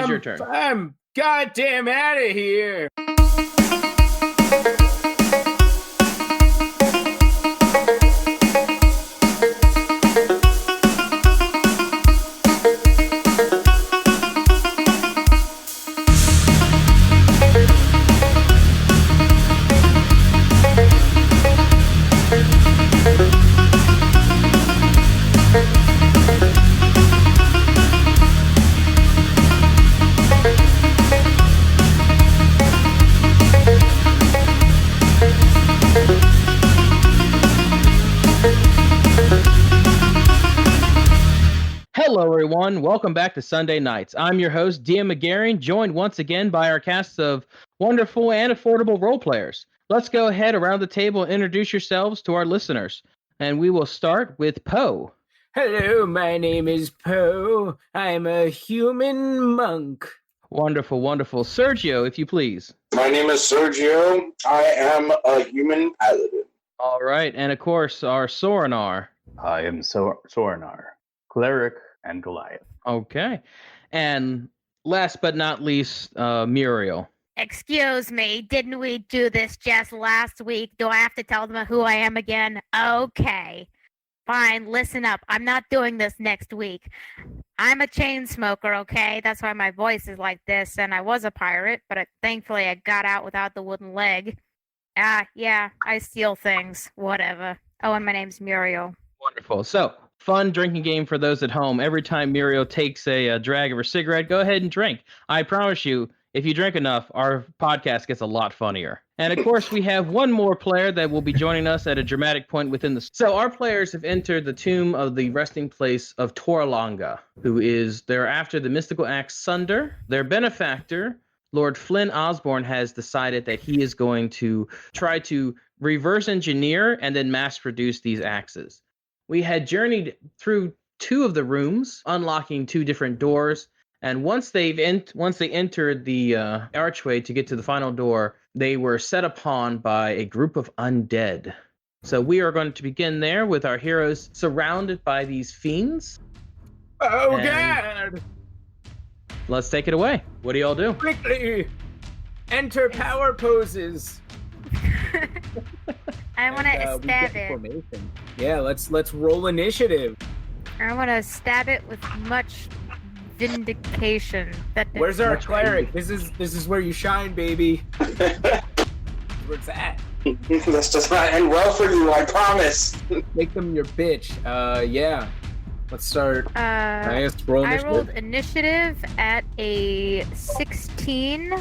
is your turn. I'm goddamn out of here. Hello, everyone. Welcome back to Sunday Nights. I'm your host, Midgarin, joined once again by our cast of wonderful and affordable role players. Let's go ahead around the table and introduce yourselves to our listeners. And we will start with Poe. Hello, my name is Poe. I'm a human monk. Wonderful, wonderful. Sergio, if you please. My name is Sergio. I am a human paladin. All right. And of course, our Sorinar. I am Sorinar, cleric and Goliath. Okay. And last but not least, Muriel. Excuse me, didn't we do this just last week? Do I have to tell them who I am again? Okay. Fine, listen up. I'm not doing this next week. I'm a chain smoker, okay? That's why my voice is like this, and I was a pirate, but thankfully I got out without the wooden leg. Yeah, I steal things. Whatever. Oh, and my name's Muriel. Wonderful. So, fun drinking game for those at home. Every time Muriel takes a drag of her cigarette, go ahead and drink. I promise you, if you drink enough, our podcast gets a lot funnier. And of course, we have one more player that will be joining us at a dramatic point within the... So our players have entered the tomb of the resting place of Toralanga, who is thereafter the mystical axe Sunder. Their benefactor, Lord Flynn Osborne, has decided that he is going to try to reverse engineer and then mass produce these axes. We had journeyed through two of the rooms, unlocking two different doors. And once they entered the archway to get to the final door, they were set upon by a group of undead. So we are going to begin there with our heroes surrounded by these fiends. Oh, And- God! Let's take it away. What do y'all do? Quickly! Enter power poses. I want to we stab get it. formation. Yeah, let's roll initiative. I want to stab it with much vindication. Where's our Much cleric? This is where you shine, baby. Where's that? This does not end well for you, I promise. Make them your bitch. Yeah. Let's start. I guess roll I initiative. rolled initiative at a 16,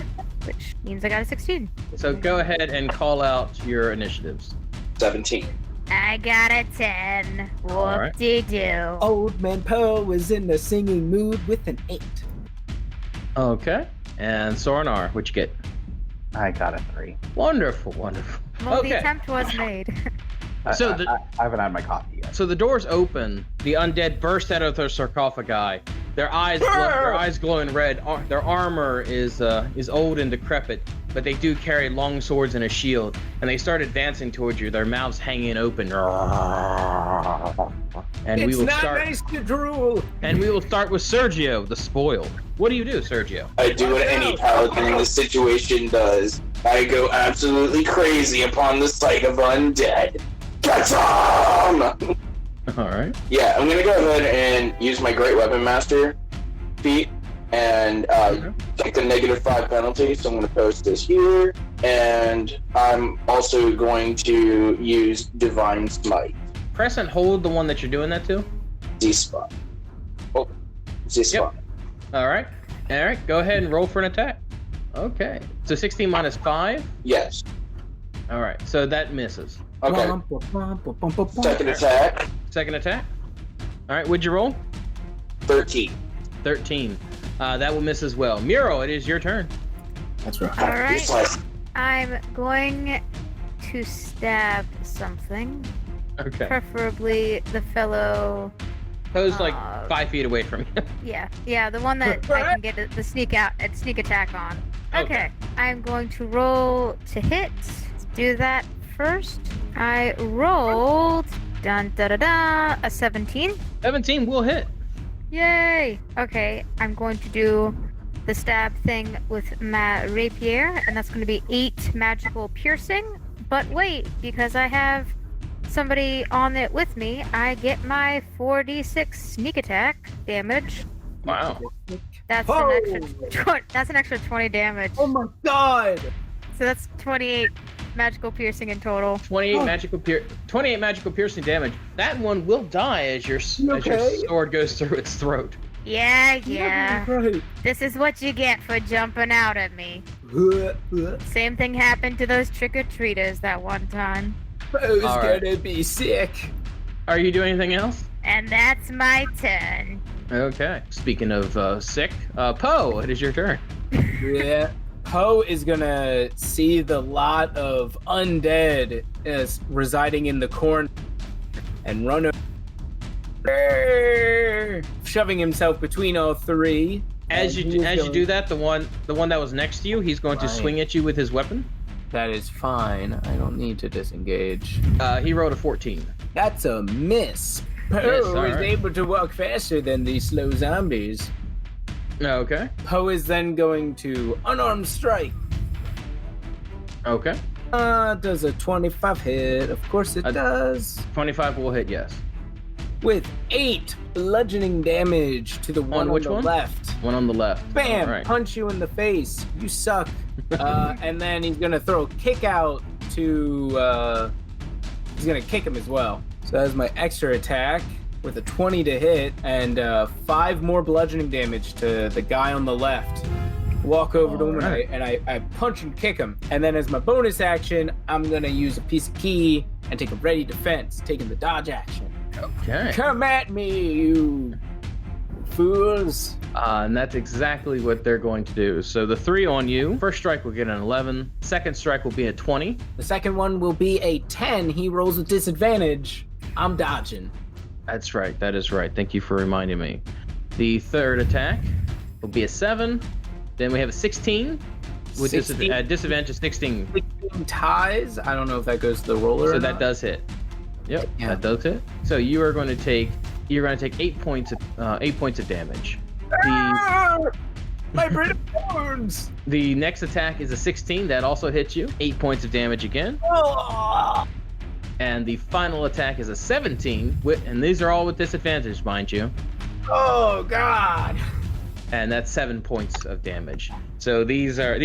which means I got a 16. So go ahead and call out your initiatives. 17. I got a 10. Alright. Whoop-de-doo. Old Man Poe was in the singing mood with an 8. Okay. And Sorinar, what you get? I got a 3. Wonderful, wonderful. Well, the Okay. attempt was made. So I haven't had my coffee yet. So the doors open. The undead burst out of their sarcophagi. Their eyes glowing red. Their armor is old and decrepit, but they do carry long swords and a shield. And they start advancing towards you. Their mouths hanging open. And It's not nice to drool. And we will start with Sergio, the spoiled. What do you do, Sergio? I do what any paladin in this situation does. I go absolutely crazy upon the sight of undead. Get some! All right. Yeah, I'm gonna go ahead and use my Great Weapon Master feat and take the -5 penalty. So I'm gonna post this here, and I'm also going to use Divine Smite. Press and hold the one that you're doing that to. Z spot. Oh, Z spot. All right. All right. Go ahead and roll for an attack. Okay. So 16 minus 5. Yes. All right. So that misses. Okay. Second attack. Second attack. All right. What'd you roll? 13. 13. That will miss as well. Miro, it is your turn. That's right. All right. Slice. I'm going to stab something. Okay. Preferably the fellow. Poe's like 5 feet away from you. Yeah, the one that I can get the sneak attack on. Okay. I'm going to roll to hit. Let's do that first. I rolled a 17. 17 will hit. Yay! Okay, I'm going to do the stab thing with my rapier, and that's going to be 8 magical piercing. But wait, because I have somebody on it with me, I get my 4d6 sneak attack damage. Wow. That's an extra 20 damage. Oh my god! So that's 28 magical piercing in total. 28 magical piercing damage. That one will die as your sword goes through its throat. Yeah. Right. This is what you get for jumping out at me. Same thing happened to those trick-or-treaters that one time. Poe's All right. gonna be sick. Are you doing anything else? And that's my turn. Okay. Speaking of sick, Poe, it is your turn. Yeah. Poe is gonna see the lot of undead as residing in the corn and run over, shoving himself between all three. As you do that, the one that was next to you, he's going to Right. swing at you with his weapon. That is fine. I don't need to disengage. He rolled a 14. That's a miss. Poe Yes, is all right. able to walk faster than these slow zombies. Okay. Poe is then going to unarmed strike. Okay. Does a 25 hit? Of course it does. 25 will hit, yes. With 8 bludgeoning damage to the one on which the one? left. One on the left. Bam! All right. Punch you in the face. You suck. And then he's gonna throw a kick out to. He's gonna kick him as well. So that's my extra attack with a 20 to hit and 5 more bludgeoning damage to the guy on the left. Walk over to him Alright. and I punch and kick him. And then as my bonus action, I'm gonna use a piece of key and take a ready defense, taking the dodge action. Okay. Come at me, you fools. And that's exactly what they're going to do. So the 3 on you, first strike will get an 11. Second strike will be a 20. The second one will be a 10. He rolls with disadvantage. I'm dodging. That's right. That is right. Thank you for reminding me. The third attack will be a 7. Then we have a 16 with 16. disadvantage 16. 16 ties. I don't know if that goes to the roller. So or that not. does hit. Yep, Yeah. that does hit. So you are going to take 8 points of damage. Ah! My British bones. The next attack is a 16. That also hits you. 8 points of damage again. Oh! And the final attack is a 17. And these are all with disadvantage, mind you. Oh God. And that's 7 points of damage. So these are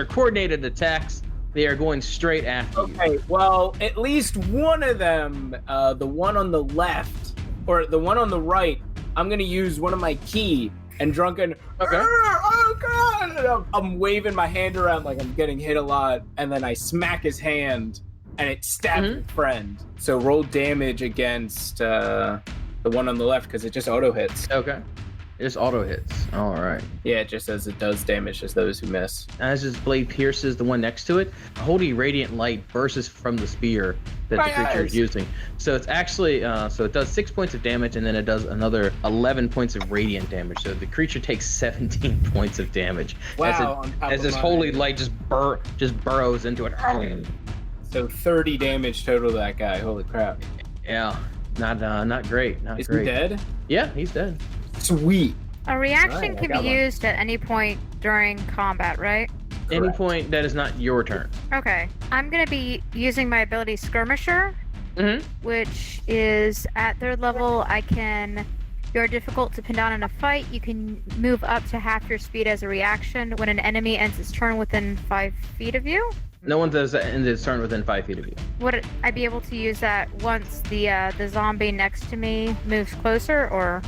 coordinated attacks. They are going straight after you. Okay. Well, at least one of them, the one on the left or the one on the right, I'm gonna use one of my key and drunken. Okay. Oh God! And I'm waving my hand around like I'm getting hit a lot, and then I smack his hand, and it stabs his friend. So roll damage against the one on the left because it just auto hits. Okay. It just auto hits. All right. Yeah, it just says it does damage to those who miss. As his blade pierces the one next to it, a holy radiant light bursts from the spear that My the creature eyes. is using. So it's actually, so it does 6 points of damage, and then it does another 11 points of radiant damage. So the creature takes 17 points of damage. Wow, on top As of this my- holy light just burrows into it. So 30 damage total to that guy. Holy crap! Yeah, not great. Not Is great. he dead? Yeah, he's dead. Sweet. A reaction Right, I can got be one. used at any point during combat, right? Any Correct. point that is not your turn. Okay. I'm going to be using my ability Skirmisher, Mm-hmm. which is at 3rd level. You're difficult to pin down in a fight. You can move up to half your speed as a reaction when an enemy ends its turn within 5 feet of you. No one does that in its turn within 5 feet of you. Would I be able to use that once the zombie next to me moves closer, or?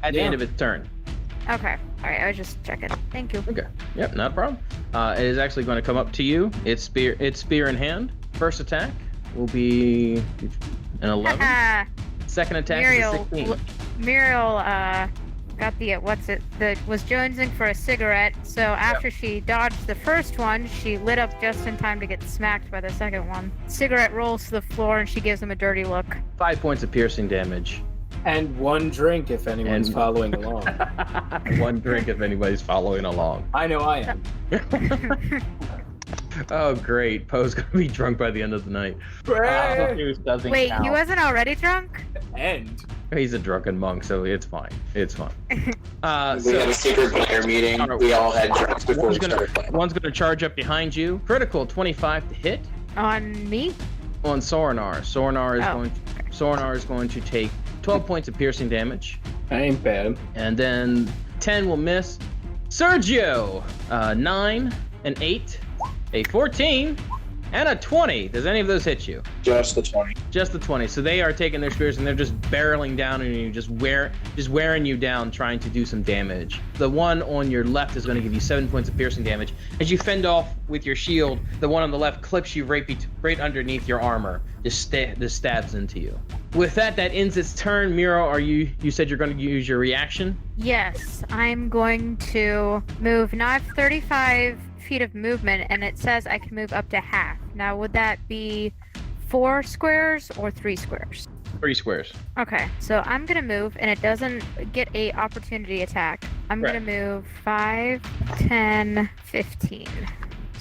At the Yeah. end of its turn. Okay. All right. I was just checking. Thank you. Okay. Yep, not a problem. It is actually going to come up to you. It's spear in hand. First attack will be an 11. Haha. Second attack Muriel, is a 16. Muriel got the was jonesing for a cigarette. So after she dodged the first one, she lit up just in time to get smacked by the second one. Cigarette rolls to the floor and she gives him a dirty look. 5 points of piercing damage. And one drink if anyone's And- following along. One drink if anybody's following along. I know I am. Oh, great. Poe's gonna be drunk by the end of the night. Juice doesn't Wait, count. he wasn't already drunk? And He's a drunken monk, so it's fine. It's fine. We had a secret player meeting. We all had drinks before we started playing. One's gonna charge up behind you. Critical 25 to hit On me? on Sorinar. Sorinar Oh. Sorinar is going to take 12 points of piercing damage, that ain't bad. and then 10 will miss. Sergio, 9, an 8, a 14, and a 20. Does any of those hit you? Just the 20. Just the 20. So they are taking their spears and they're just barreling down on you, just wearing you down, trying to do some damage. The one on your left is going to give you 7 points of piercing damage. As you fend off with your shield, the one on the left clips you right underneath your armor. Just stabs into you. With that ends its turn. Miro, you said you're going to use your reaction? Yes, I'm going to move. Now I have 35 feet of movement, and it says I can move up to half. Now, would that be 4 squares or 3 squares? 3 squares. Okay, so I'm gonna move, and it doesn't get a opportunity attack. I'm Right. gonna move 5, 10, 15.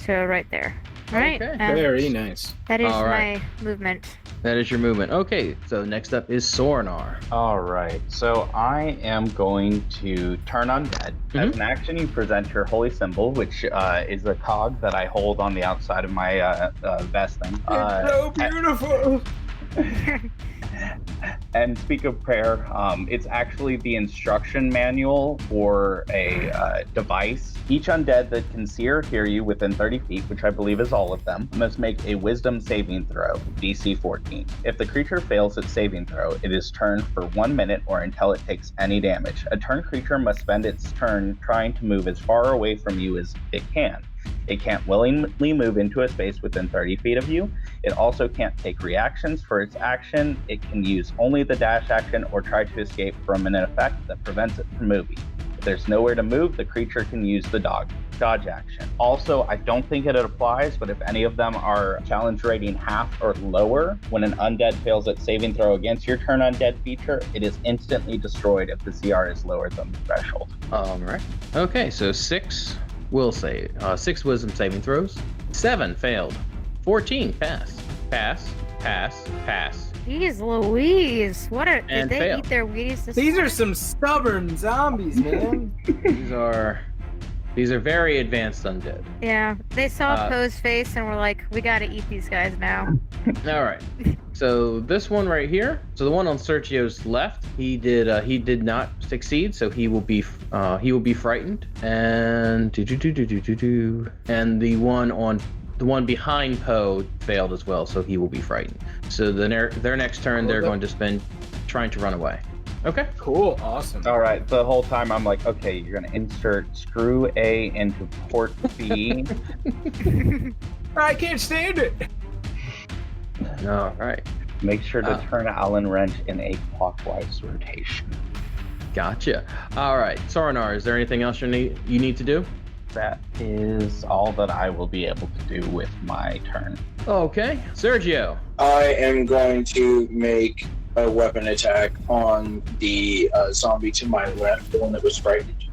So right there. All right. Okay. Very nice. That is All right. my movement. That is your movement. Okay, so next up is Sorinar. All right, so I am going to turn undead. As an action, you present your holy symbol, which is a cog that I hold on the outside of my vest thing. It's so beautiful. And speak of prayer, it's actually the instruction manual for a device. Each undead that can see or hear you within 30 feet, which I believe is all of them, must make a wisdom saving throw, DC 14. If the creature fails its saving throw, it is turned for 1 minute or until it takes any damage. A turn creature must spend its turn trying to move as far away from you as it can. It can't willingly move into a space within 30 feet of you. It also can't take reactions for its action. It can use only the dash action or try to escape from an effect that prevents it from moving. If there's nowhere to move, the creature can use the dodge action. Also, I don't think it applies, but if any of them are challenge rating half or lower, when an undead fails its saving throw against your turn undead feature, it is instantly destroyed if the CR is lower than the threshold. All right. Okay, so 6 will save. 6 wisdom saving throws. 7 failed. 14 pass. Pass. Pass. Pass. Jeez Louise, what are, did And they fail. eat their Wheaties this These time? are some stubborn zombies, man. These are very advanced undead. Yeah, they saw Uh, Poe's face and were like, we gotta eat these guys now. All right. So this one right here. So the one on Sergio's left, he did not succeed. So he will be frightened. And and the one behind Poe failed as well. So he will be frightened. So their next turn, they're going to spend trying to run away. Okay. Cool, awesome. All right, the whole time I'm like, okay, you're gonna insert screw A into port B. I can't stand it. All right. Make sure to Oh. turn Allen wrench in a clockwise rotation. Gotcha. All right. Sorinar, is there anything else you need to do? That is all that I will be able to do with my turn. Okay. Sergio. I am going to make a weapon attack on the zombie to my left, the one that was frightened.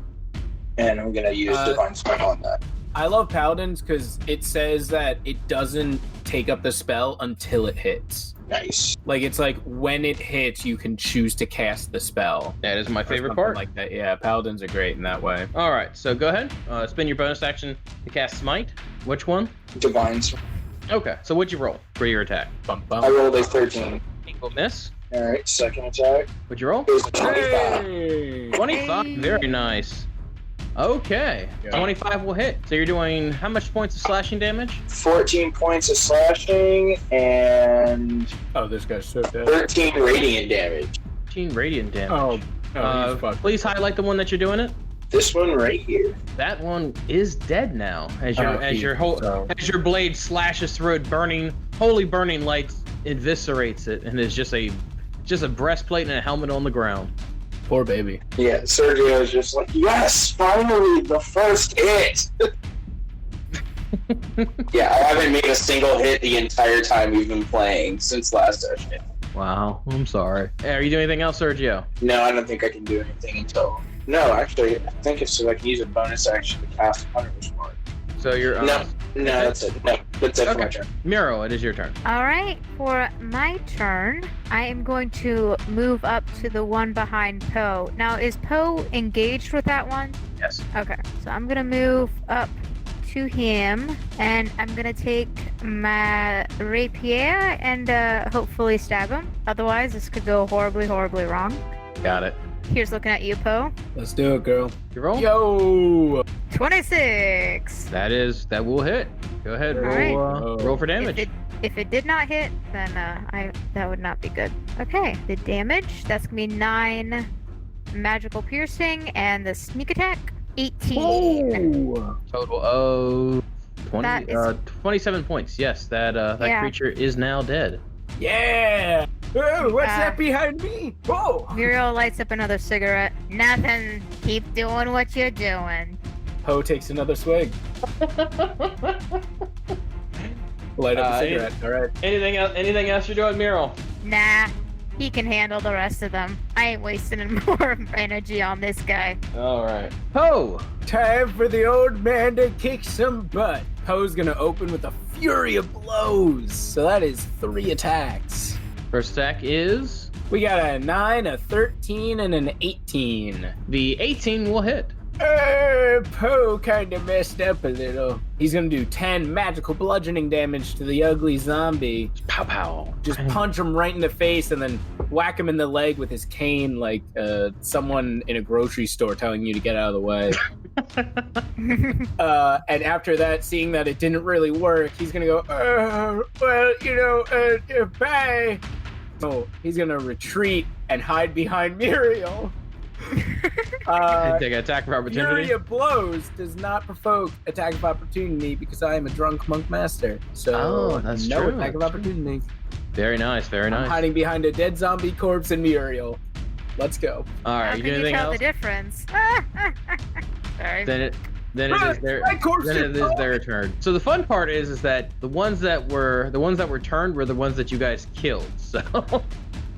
And I'm going to use Divine Smite on that. I love Paladins because it says that it doesn't take up the spell until it hits. Nice. Like, it's like when it hits, you can choose to cast the spell. That is my Or favorite something part. like that. Yeah, Paladins are great in that way. All right. So go ahead. Spend your bonus action to cast Smite. Which one? Divine Smite. Okay. So what'd you roll for your attack? Bum, I bum. rolled a 13. Equal miss. All right, second attack What'd you roll? is a 25. Hey! 25. Hey. Very nice. Okay. Yeah. 25 will hit. So you're doing how much points of slashing damage? 14 points of slashing and Oh, this guy's so dead. 13 radiant damage. 15 radiant damage. He's fucked. Please highlight the one that you're doing it. This one right here. That one is dead now. As your blade slashes through it, holy burning light eviscerates it, and is just a breastplate and a helmet on the ground. Poor baby. Yeah, Sergio is just like, yes, finally, the first hit. Yeah, I haven't made a single hit the entire time we've been playing since last session. Wow, I'm sorry. Hey, are you doing anything else, Sergio? No, I don't think I can do anything until... No, actually, I think it's so I can use a bonus action to cast Hunter's Mark. So you're No. No, that's it. No, that's it for my turn. Miro, it is your turn. All right, for my turn, I am going to move up to the one behind Poe. Now, is Poe engaged with that one? Yes. Okay, so I'm gonna move up to him, and I'm gonna take my rapier and hopefully stab him. Otherwise, this could go horribly, horribly wrong. Got it. Here's looking at you, Poe. Let's do it, girl. You roll? Yo! 26. That will hit. Go ahead, All roll, right. roll for damage. If it did not hit, then that would not be good. Okay, the damage, that's gonna be 9 magical piercing, and the sneak attack, 18. Oh! Total of 20, That is- 27 points. Yes, that Yeah. creature is now dead. Yeah! Oh, what's that behind me? Oh! Muriel lights up another cigarette. Nothing. Keep doing what you're doing. Poe takes another swig. Light up a cigarette. All right. Anything else? Anything else you're doing, Miro? Nah, he can handle the rest of them. I ain't wasting any more energy on this guy. All right. Poe. Time for the old man to kick some butt. Poe's gonna open with a fury of blows. So that is 3 attacks. First attack is We got a 9, a 13, and an 18. the 18 will hit. Poe kind of messed up a little. He's gonna do 10 magical bludgeoning damage to the ugly zombie. Pow pow. Just punch him right in the face and then whack him in the leg with his cane like someone in a grocery store telling you to get out of the way. And after that, seeing that it didn't really work, he's gonna go, bye. So he's gonna retreat and hide behind Muriel. Take an attack of opportunity. Fury of blows does not provoke attack of opportunity because I am a drunk monk master. So that's no true. attack of opportunity. Very nice. Very I'm nice. hiding behind a dead zombie corpse and Muriel. Let's go. All How right. You can do you anything tell else? the difference? Sorry. Then it is their My corpse then it is is their turn. So the fun part is that the ones that were turned were the ones that you guys killed. So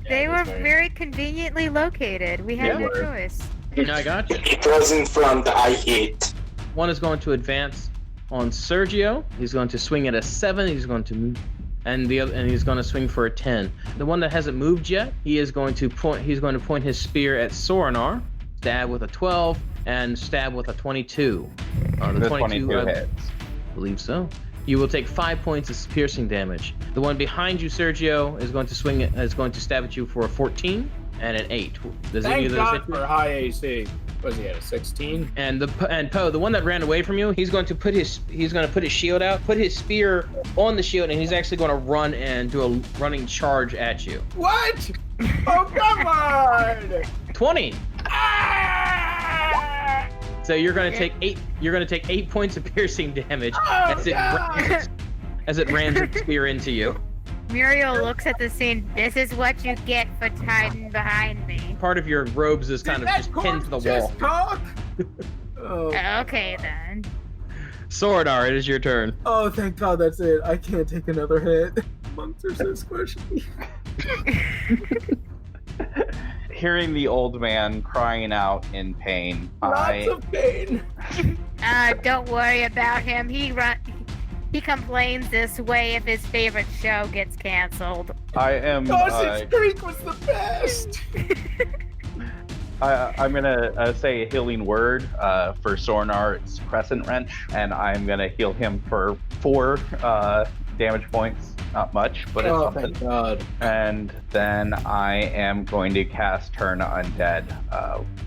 They were very conveniently located. We had Yeah. no choice. I got you. It wasn't from the I hit. One is going to advance on Sergio. He's going to swing at a 7. He's going to move, and he's going to swing for a 10. The one that hasn't moved yet, he is going to point. He's going to point his spear at Sorinar, stab with a 12, and stab with a 22. The 22 hits. I believe so. You will take 5 points of piercing damage. The one behind you, Sergio, is going to stab at you for a 14 and an 8. Does any Thank of those God hit you? for high AC. Was he at a 16? And Poe, the one that ran away from you, he's going to put his shield out, put his spear on the shield, and he's actually going to run and do a running charge at you. What? Oh, come on! 20. Ah! So you're going to take 8. You're going to take 8 points of piercing damage Oh, as it rams its spear into you. Muriel looks at the scene. This is what you get for hiding behind me. Part of your robes is kind of just pinned to the wall. Talk? Oh. Okay then. Sordar, it is your turn. Oh, thank God that's it. I can't take another hit. Monks are so squishy. Hearing the old man crying out in pain, Lots of pain. Don't worry about him. He complains this way if his favorite show gets canceled. I am. Dawson's Creek was the best. I'm gonna say a healing word for Sornar. It's Crescent Wrench, and I'm gonna heal him for 4 damage points. Not much, but it's something. Thank God. And then I am going to cast Turn Undead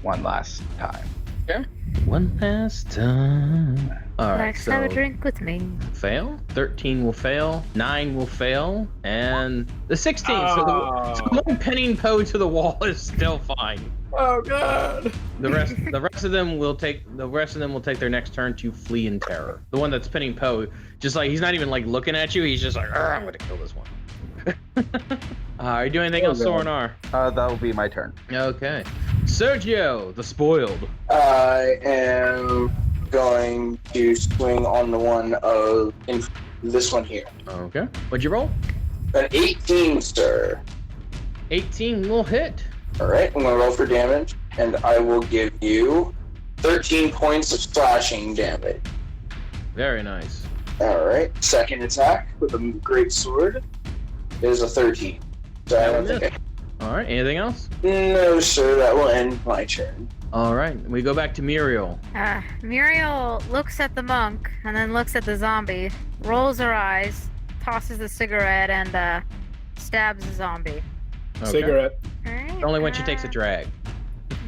one last time. Okay. One last time. All right. Let's have a drink with me. Fail. 13 will fail. 9 will fail, and the 16. So the one pinning Poe to the wall is still fine. Oh God. The rest of them will take their next turn to flee in terror. The one that's pinning Poe, just like he's not even like looking at you. He's just like, I'm gonna kill this one. Are you doing anything else, Sorinar? That'll be my turn. Okay. Sergio, the spoiled. I am going to swing on the one in this one here. Okay. What'd you roll? An 18, sir. 18 will hit. All right, I'm going to roll for damage, and I will give you 13 points of slashing damage. Very nice. Alright. Second attack with a great sword is a 13. So I don't think All right. Anything else? No, sir. That will end my turn. All right. We go back to Muriel. Muriel looks at the monk and then looks at the zombie, rolls her eyes, tosses the cigarette, and stabs the zombie. Okay. Cigarette. Alright, Only when she takes a drag.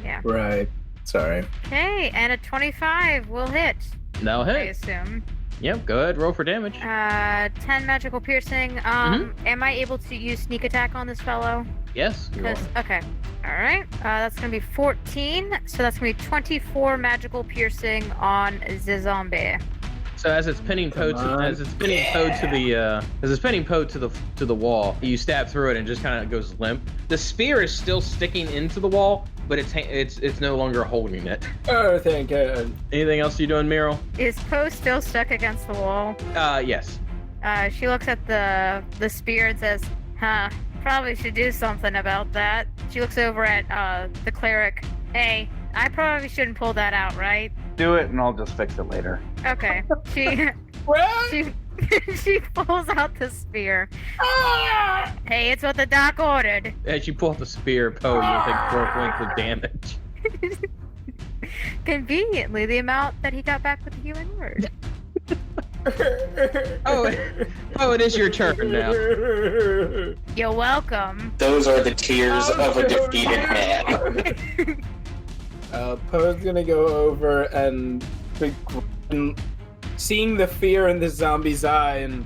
Yeah. Right. Sorry. Okay, and a 25 will hit, That'll I hit. assume. Yep. Go ahead. Roll for damage. 10 magical piercing. Am I able to use sneak attack on this fellow? Yes. You are. Okay. Alright. That's gonna be 14, so that's gonna be 24 magical piercing on the zombie. So as it's pinning Poe to the wall, you stab through it and it just kind of goes limp. The spear is still sticking into the wall, but it's no longer holding it. Oh, thank God. Anything else you doing, Meryl? Is Poe still stuck against the wall? Yes. She looks at the spear and says, probably should do something about that. She looks over at the cleric. Hey, I probably shouldn't pull that out, right? Do it, and I'll just fix it later. Okay. She pulls out the spear. Hey, it's what the doc ordered. As you pull out the spear, Poe, you'll take 4 points of damage. Conveniently, the amount that he got back with the healing word. Oh, it is your turn now. You're welcome. Those are the tears of a defeated man. Poe's gonna go over and seeing the fear in the zombie's eye, and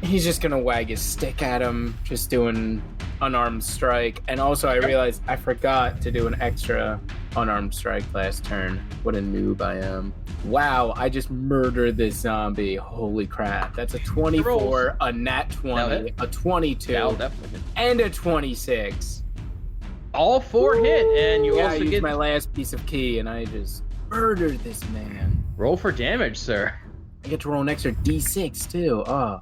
he's just gonna wag his stick at him, just doing unarmed strike. And also, I realized I forgot to do an extra unarmed strike last turn. What a noob I am! Wow, I just murdered this zombie. Holy crap! That's a 24, a nat 20, a 22, and a 26. All 4 hit, and you I also used get my last piece of key, and I just murdered this man. roll for damage, sir. I get to roll an extra d6 too. Oh,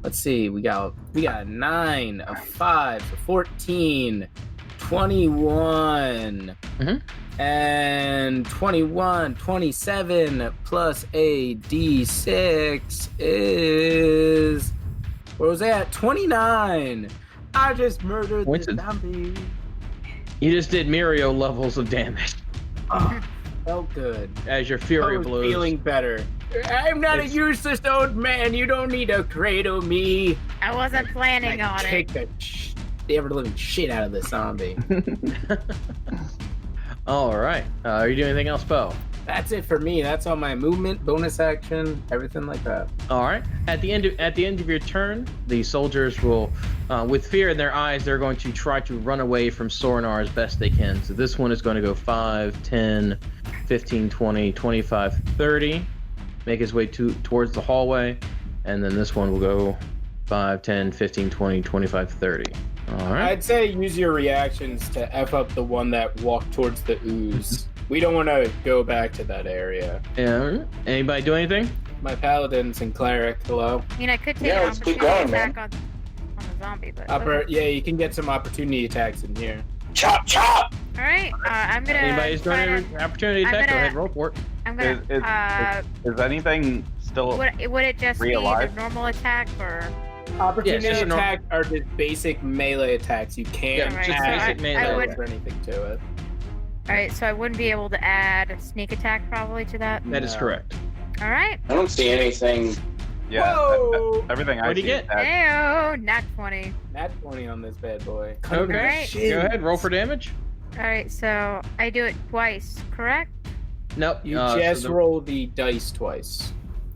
let's see. We got a 9, a 5, a 14, 21, and 21, 27 plus a d6 is, what was that? 29. I just murdered What's the it? zombie. You just did Mirio levels of damage Oh, felt good. as your I fury was blows. feeling better. I'm not It's- a useless old man. You don't need to cradle me. I wasn't planning on it. Take the ever living shit out of this zombie. All right. Are you doing anything else, Poe? That's it for me. That's all my movement, bonus action, everything like that. All right. At the end of your turn, the soldiers will, with fear in their eyes, they're going to try to run away from Sorinar as best they can. So this one is going to go 5, 10, 15, 20, 25, 30, make his way towards the hallway, and then this one will go 5, 10, 15, 20, 25, 30. All right. I'd say use your reactions to F up the one that walked towards the ooze. We don't want to go back to that area. Yeah. Anybody do anything? My paladins and cleric, hello. I mean, I could take Yeah, an let's keep opportunity going, attack on the zombie, but Yeah, you can get some opportunity attacks in here. Chop, chop! all right. I'm gonna. Anybody's doing try an opportunity I'm attack? Go gonna- ahead, roll for it. I'm gonna. Is anything still? Would it just be Realize? the normal attack or? Opportunity just a nor- attack are just basic melee attacks. You can't Yeah, just add basic melee spells attack. or anything to it. All right, so I wouldn't be able to add sneak attack probably to that. That is No. correct. All right. I don't see anything. Yeah. Whoa! Everything I What'd see you is get? that- Heyo, nat 20. Nat 20 on this bad boy. Okay. Right. Go ahead, roll for damage. All right, so I do it twice, correct? Nope. You so just the- roll the dice twice.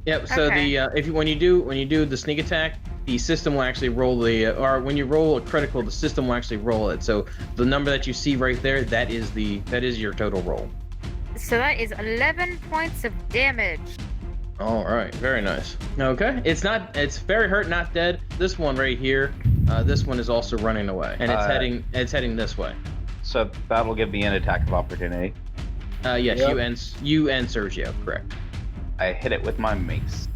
Yep. So Okay. when you do the sneak attack, the system will actually roll or when you roll a critical, the system will actually roll it. So the number that you see right there, that is your total roll. So that is 11 points of damage. All right. Very nice. Okay. It's very hurt, not dead. This one right here, this one is also running away, and it's heading this way. So that'll give me an attack of opportunity. Yes, Yep. you and Sergio, correct. I hit it with my mace.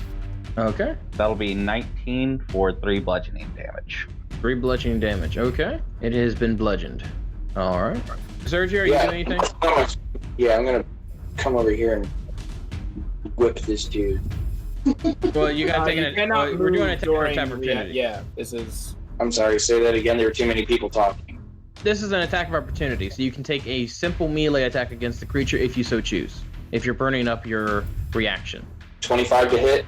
Okay. That'll be 19 for 3 bludgeoning damage. 3 bludgeoning damage. Okay. It has been bludgeoned. All right. Sergio, are you doing anything? Yeah, I'm gonna come over here and whip this dude. Well, you gotta take You an. cannot We're doing an move attack of during opportunity. yeah, this is. I'm sorry, say that again. There were too many people talking. This is an attack of opportunity, so you can take a simple melee attack against the creature if you so choose. If you're burning up your reaction. 25 to hit.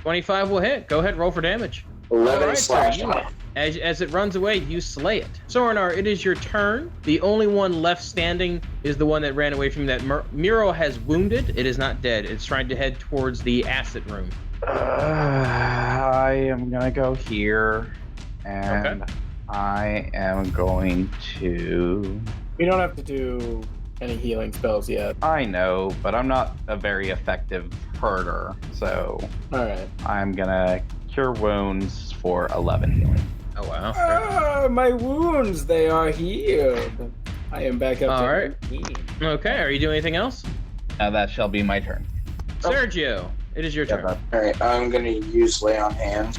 25 will hit. Go ahead, roll for damage. 11 Alright, slash. so as it runs away, you slay it. Sorinar, it is your turn. The only one left standing is the one that ran away from you that Miro has wounded. It is not dead. It's trying to head towards the acid room. I am gonna go here, and Okay. I am going to. We don't have to do any healing spells yet. I know, but I'm not a very effective herder, so All right. I'm gonna cure wounds for 11 healing. Oh, wow. Ah, my wounds, they are healed. I am back up All to right. 13. Okay, are you doing anything else? That shall be my turn. Sergio, it is your turn. Alright, I'm gonna use Lay on Hands.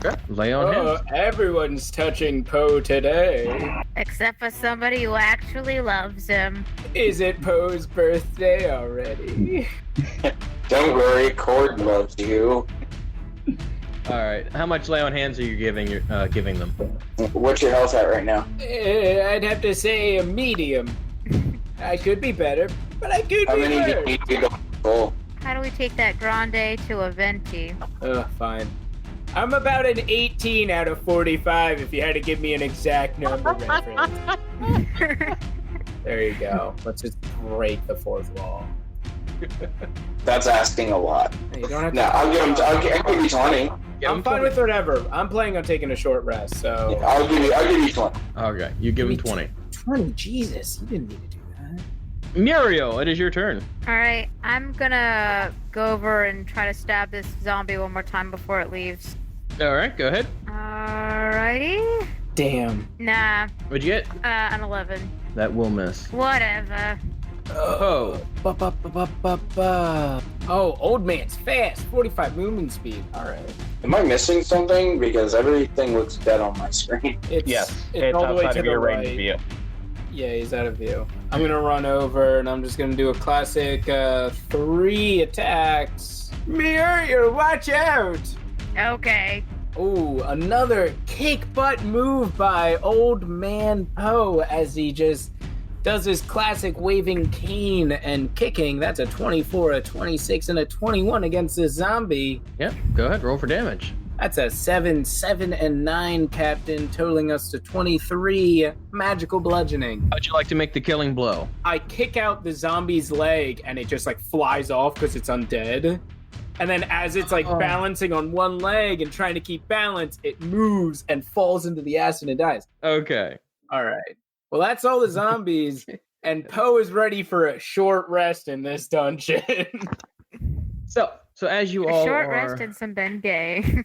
Okay. Lay on hands. Everyone's touching Poe today. Except for somebody who actually loves him. Is it Poe's birthday already? Don't worry, Cord loves you. All right. How much lay on hands are you giving them? What's your health at right now? I'd have to say a medium. I could be better, but I could How be many do you worse. need to go full? How do we take that grande to a venti? Fine. I'm about an 18 out of 45 if you had to give me an exact number reference. There you go. Let's just break the fourth wall. That's asking a lot. You don't have No, to. I'll give you 20. I'm fine with whatever. I'm planning on taking a short rest, so. Yeah, I'll give you 20. Okay, you give him 20. 20, Jesus, you didn't need to do that. Muriel, it is your turn. Alright, I'm gonna go over and try to stab this zombie one more time before it leaves. All right, go ahead. Alrighty. Damn. Nah, What'd you get? an 11. That will miss. Whatever. Oh. Oh, old man's fast. 45 movement speed. All right. Am I missing something? Because everything looks dead on my screen. It's It's all the way outside to of the your right. range of view. Yeah, he's out of view. I'm gonna run over and I'm just gonna do a classic 3 attacks. Muriel, watch out! Okay. Ooh, another kick butt move by old man Poe as he just does his classic waving cane and kicking. That's a 24, a 26, and a 21 against this zombie. Yep, go ahead, roll for damage. That's a 7, 7, and 9, Captain, totaling us to 23 magical bludgeoning. How'd you like to make the killing blow? I kick out the zombie's leg and it just like flies off because it's undead. And then as it's like balancing on one leg and trying to keep balance, it moves and falls into the acid and dies. Okay. All right. Well, that's all the zombies. And Poe is ready for a short rest in this dungeon. So as you A all short are, rest and some Bengay.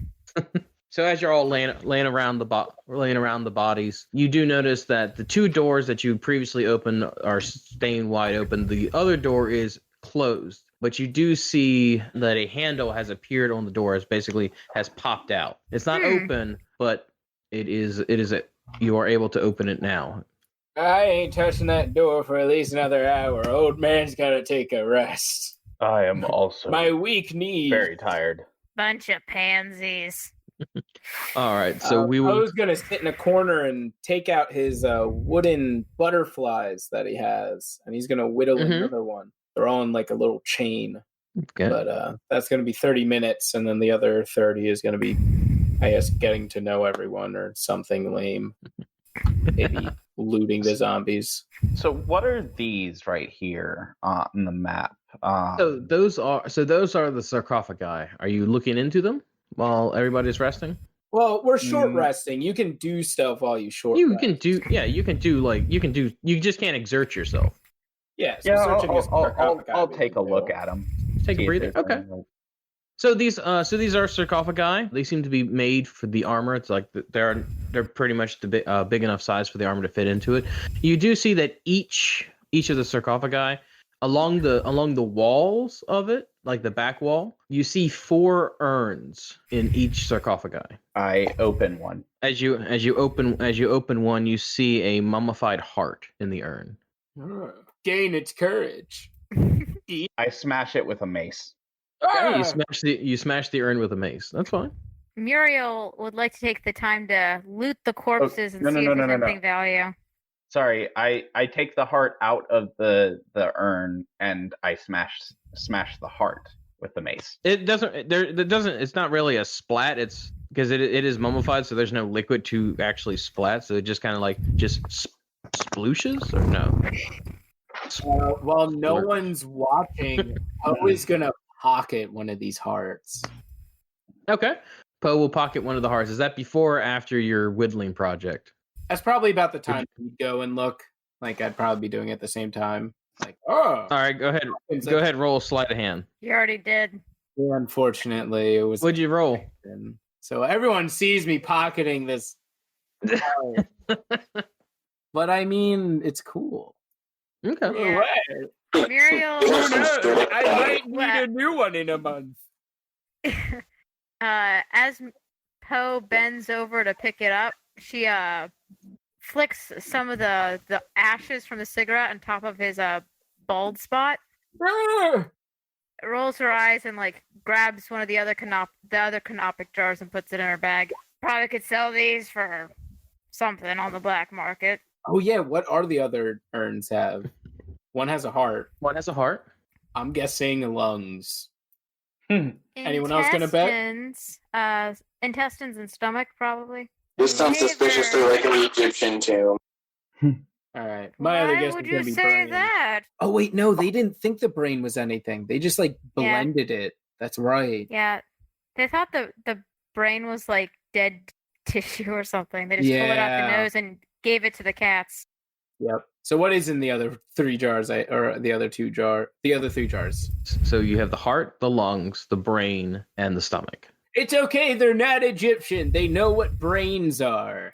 so as you're all laying around the bodies, you do notice that the two doors that you previously opened are staying wide open. The other door is closed, but you do see that a handle has appeared on the door, has popped out. It's not open, but you are able to open it now. I ain't touching that door for at least another hour. Old man's gotta take a rest. I am also My weak knees. very tired. Bunch of pansies. All right, so we I will. was gonna sit in a corner and take out his wooden butterflies that he has, and he's gonna whittle another one. They're all in like a little chain. Okay. But that's gonna be 30 minutes, and then the other 30 is gonna be, I guess, getting to know everyone or something lame. Maybe looting the zombies. So what are these right here on the map? So those are the sarcophagi. Are you looking into them while everybody's resting? Well, we're short resting. You can do stuff while you short. You rest. can do. You just can't exert yourself. Yeah. So Yeah, searching his sarcophagi I'll we take a can look do. at them. Take a breather. Okay. So these are sarcophagi. They seem to be made for the armor. It's like they're pretty much the big enough size for the armor to fit into it. You do see that each of the sarcophagi along the walls of it, like the back wall, you see 4 urns in each sarcophagi. I open one. As you open one, you see a mummified heart in the urn. Gain its courage. I smash it with a mace. Okay, you smash the urn with a mace. That's fine. Muriel would like to take the time to loot the corpses and no, see no, if no, there's no, no. anything value. Sorry, I take the heart out of the urn and I smash the heart with the mace. It doesn't. It's not really a splat. It's because it is mummified, so there's no liquid to actually splat. So it just kind of like splooshes or no. While no one's watching, Poe is gonna pocket one of these hearts. Okay. Poe will pocket one of the hearts. Is that before or after your whittling project? That's probably about the time you'd go and look. Like I'd probably be doing it at the same time. Like, oh. All right, go ahead. Go ahead. Roll sleight of hand. You already did. Unfortunately, it was. What'd you roll? So everyone sees me pocketing this. But I mean, it's cool. Okay. Yeah. Muriel. I might need a new one in a month. As Poe bends over to pick it up, she flicks some of the ashes from the cigarette on top of his bald spot. Rolls her eyes and like grabs one of the other canopic jars and puts it in her bag. Probably could sell these for something on the black market. Oh yeah, what are the other urns have? One has a heart. One has a heart. I'm guessing lungs. Anyone else gonna bet? Intestines and stomach, probably. This sounds suspiciously like an Egyptian tomb. All right. My other guess Why would is gonna you be say brain. that? Oh wait, no, they didn't think the brain was anything. They just like blended it. That's right. Yeah, they thought the brain was like dead tissue or something. They just pulled it out the Yeah. nose and gave it to the cats. Yep. So what is in the other three jars? Or the other three jars? So you have the heart, the lungs, the brain, and the stomach. It's okay. They're not Egyptian. They know what brains are.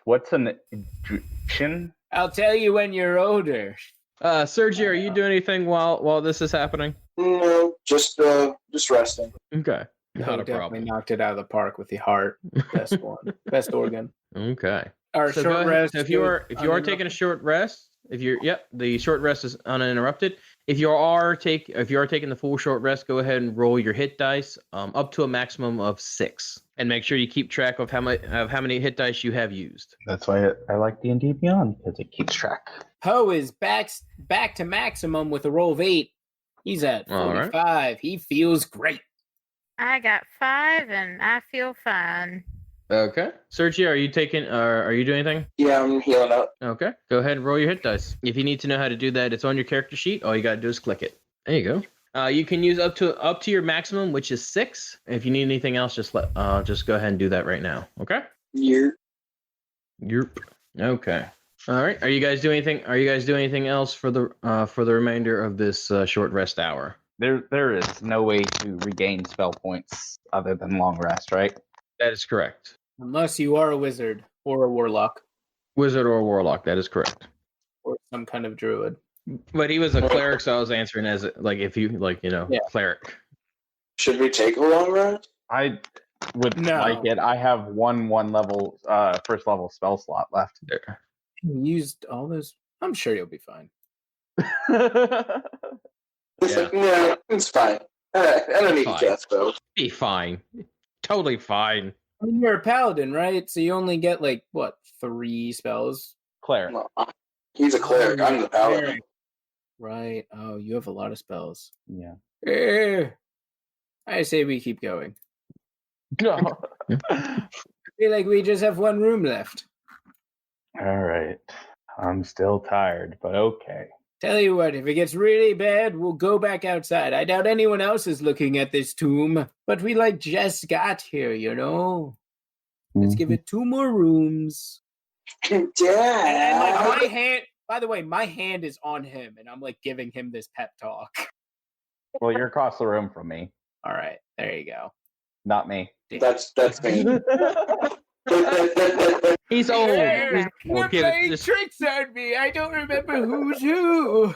What's an Egyptian? I'll tell you when you're older. Sergio, are you doing anything while this is happening? No, just resting. Okay. Not a Definitely problem. knocked it out of the park with the heart. Best one. Best organ. Okay. Our So short go ahead. rest. So if you are taking a short rest, the short rest is uninterrupted. If you are taking the full short rest, go ahead and roll your hit dice up to a maximum of 6, and make sure you keep track of how many hit dice you have used. That's why I like D&D Beyond, because it keeps track. Poe is back to maximum with a roll of 8. He's at 45. All right. He feels great. I got 5 and I feel fine. Okay. Sergio, are you doing anything? Yeah, I'm healing up. Okay. Go ahead and roll your hit dice. If you need to know how to do that, it's on your character sheet. All you gotta do is click it. There you go. You can use up to your maximum, which is 6. If you need anything else, just go ahead and do that right now. Okay. You're Yerp. Okay. All right. Are you guys doing anything else for the remainder of this short rest hour? There is no way to regain spell points other than long rest, right? That is correct. Unless you are a wizard or a warlock Wizard or warlock. That is correct. or some kind of druid. But he was a cleric, so I was answering as cleric. Should we take a long rest? I would No. like it. I have one level first level spell slot left. There. You used all those. I'm sure you'll be fine. It's Yeah. like, no, it's fine. I don't need to Fine. cast spells. Be fine. Totally fine. I mean, you're a paladin, right? So you only get like what 3 spells, Cleric. No, he's a cleric. I'm the paladin. right? Oh, you have a lot of spells. Yeah. I say we keep going. No. I feel like we just have one room left. All right. I'm still tired, but okay. Tell you what, if it gets really bad, we'll go back outside. I doubt anyone else is looking at this tomb, but we just got here, you know? Let's give it 2 more rooms. And my hand, by the way, my hand is on him, and I'm giving him this pep talk. Well, you're across the room from me, All right, there you go. not me. That's me. He's old. Yeah. You're Okay, playing this- tricks on me. I don't remember who's who.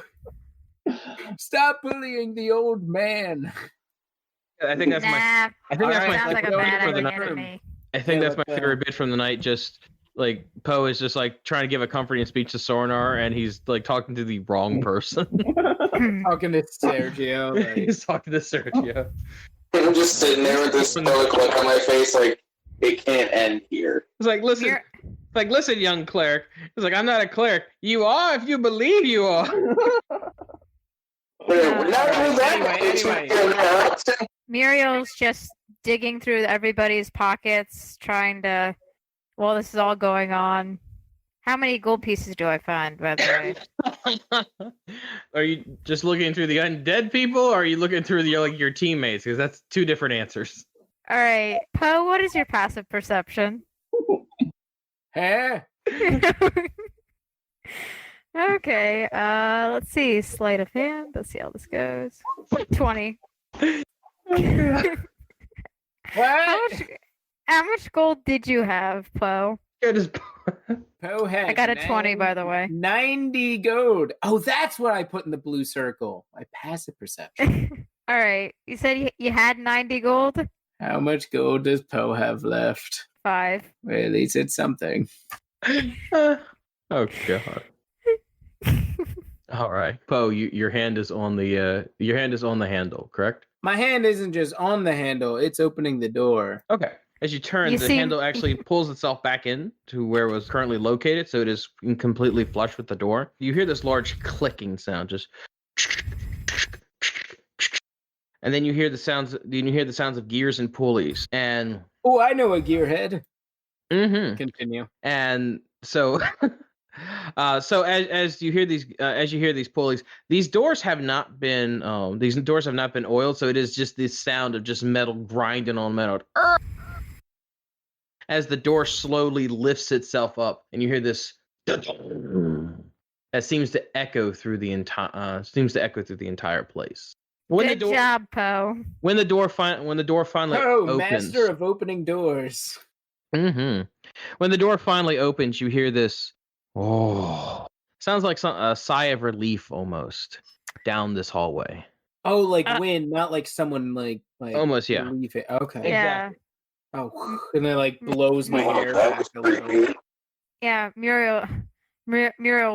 Stop bullying the old man. I think that's my. Nah, I think that's Alright, my sounds like a favorite bit bad for the idea night. to me. I think Yeah, that's my but, favorite bit from the night. Just like Poe is just like trying to give a comforting speech to Sornar, and he's like talking to the wrong person. Talking to Sergio. Like, He's talking to Sergio. I'm just sitting there with this stoic look on my face, like it can't end here. It's like, listen, listen, young cleric. It's like, I'm not a cleric. You are if you believe you are. Muriel's just digging through everybody's pockets, trying to. While this is all going on, how many gold pieces do I find, by the way? Are you just looking through the undead people, or are you looking through your teammates? Because that's two different answers. All right, Poe, what is your passive perception? hey, Okay, let's see. Sleight of hand. Let's see how this goes. 20. what? How much gold did you have, Poe? Poe had. I got a 20, by the way. 90 gold. Oh, that's what I put in the blue circle. My passive perception. All right, you said you had 90 gold. How much gold does Poe have left? 5. Well, at least it's something. Oh god. All right, Poe, your hand is on the handle, correct? My hand isn't just on the handle; it's opening the door. Okay. As you turn, the handle actually pulls itself back in to where it was currently located, so it is completely flush with the door. You hear this large clicking sound, just, and then you hear the sounds. Then you hear the sounds of gears and pulleys, and oh, I know a gearhead. Mm-hmm. Continue. And so, as you hear these pulleys, these doors have not been oiled, so it is just this sound of just metal grinding on metal. As the door slowly lifts itself up, and you hear this that seems to echo through the entire place. Good job, Poe. When the door finally opens, master of opening doors. Mm-hmm. When the door finally opens, you hear this. Oh, sounds like a sigh of relief almost down this hallway. Oh, like wind, not like someone like almost, yeah. Relief it. Okay. Yeah. Exactly. Oh, and it like blows my hair back a little. Yeah, Muriel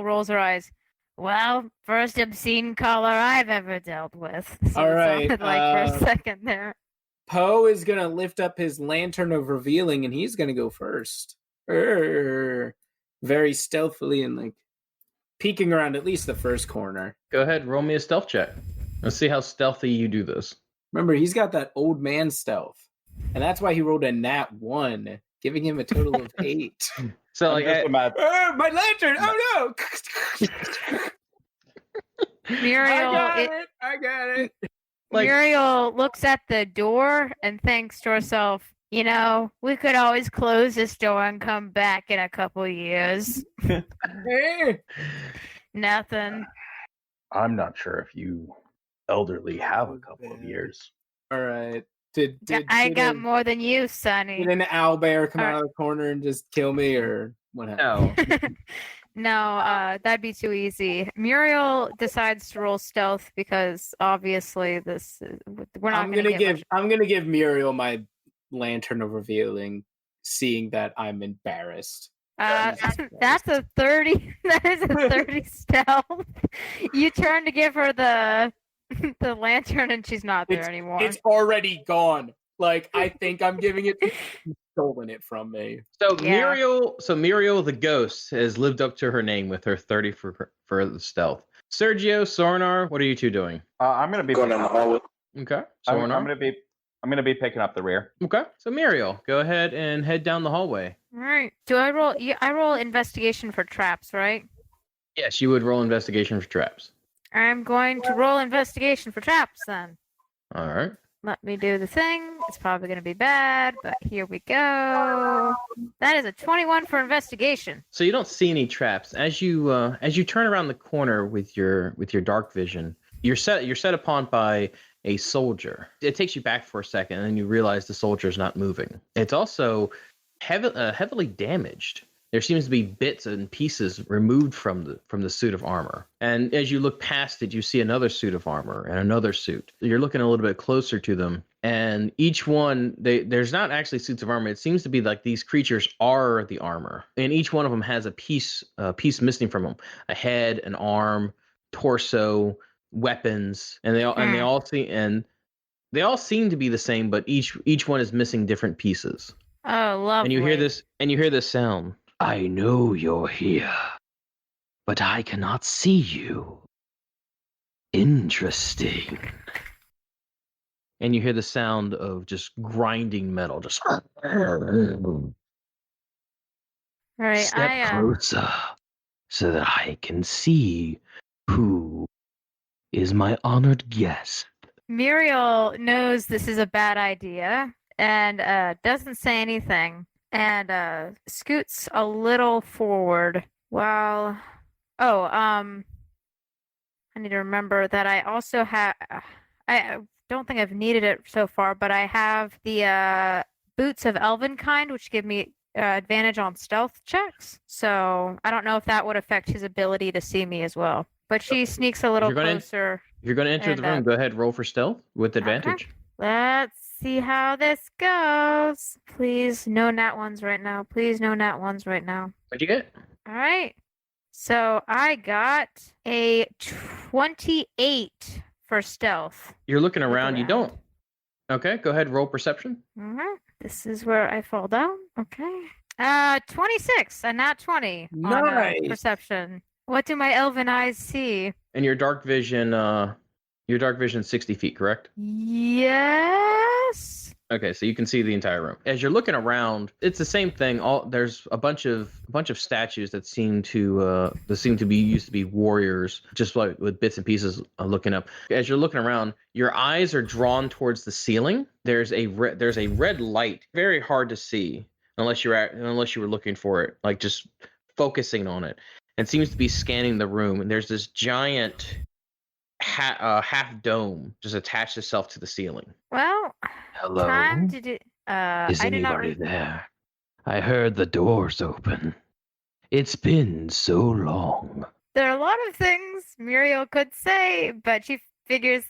rolls her eyes. Well, first obscene caller I've ever dealt with. So all right. for a second there. Poe is gonna lift up his lantern of revealing, and he's gonna go first. Very stealthily and like peeking around at least the first corner. Go ahead, roll me a stealth check. Let's see how stealthy you do this. Remember, he's got that old man stealth, and that's why he rolled a nat 1, giving him a total of 8. So like, my lantern! Oh no! Muriel, I got it. Like, Muriel looks at the door and thinks to herself, you know, we could always close this door and come back in a couple years. Nothing. I'm not sure if you elderly have a couple of years. All right. I got more than you, Sonny. Did an owlbear come out of the corner and just kill me, or what happened? No, that'd be too easy. Muriel decides to roll stealth because obviously we're not. I'm gonna give Muriel my lantern of revealing, seeing that I'm embarrassed. That's a 30. That is a 30 stealth. You turn to give her the lantern, and she's not there anymore. It's already gone. Like, I think I'm giving it. Stolen it from me. So yeah. Muriel the ghost has lived up to her name with her 30 for the stealth. Sergio, Sornar, what are you two doing? I'm gonna be going down the hallway. Okay. Sornar? I'm gonna be picking up the rear. Okay. So Muriel, go ahead and head down the hallway. All right. Do I roll? I roll investigation for traps, right? Yes, you would roll investigation for traps. I'm going to roll investigation for traps then. All right. Let me do the thing. It's probably going to be bad, but here we go. That is a 21 for investigation. So you don't see any traps as you turn around the corner with your dark vision. You're set upon by a soldier. It takes you back for a second, and then you realize the soldier's not moving. It's also heavily damaged. there seems to be bits and pieces removed from the suit of armor. And as you look past it, you see another suit of armor and another suit. You're looking a little bit closer to them, and each one, there's not actually suits of armor. It seems to be like these creatures are the armor, and each one of them has a piece missing from them: a head, an arm, torso, weapons, and they all seem to be the same, but each one is missing different pieces. Oh, lovely. And you hear this sound. I know you're here, but I cannot see you. Interesting. And you hear the sound of just grinding metal, just Right, step closer so that I can see who is my honored guest. Muriel knows this is a bad idea and doesn't say anything and scoots a little forward while I need to remember that I also have I don't think I've needed it so far, but I have the boots of Elvenkind, which give me advantage on stealth checks. So I don't know if that would affect his ability to see me as well. But she sneaks a little closer. If you're going to enter the room, go ahead, roll for stealth with advantage. Okay. Let's see how this goes. Please, no nat ones right now. Please, no nat ones right now. What'd you get? All right. So I got a 28 for stealth. You're looking around. You don't. Okay, go ahead, roll perception. This is where I fall down. Okay. 26, a nat 20 Nice. on perception. What do my elven eyes see? And your dark vision 60 feet, correct? Yes. Okay, so you can see the entire room. As you're looking around, it's the same thing. There's a bunch of statues that seem to be used to be warriors, just like with bits and pieces looking up. As you're looking around, your eyes are drawn towards the ceiling. There's a red light, very hard to see unless you were looking for it, like just focusing on it. And seems to be scanning the room. And there's this giant half dome just attached itself to the ceiling. Well, hello. Time to do. Is I do anybody there? I heard the doors open. It's been so long. There are a lot of things Muriel could say, but she figures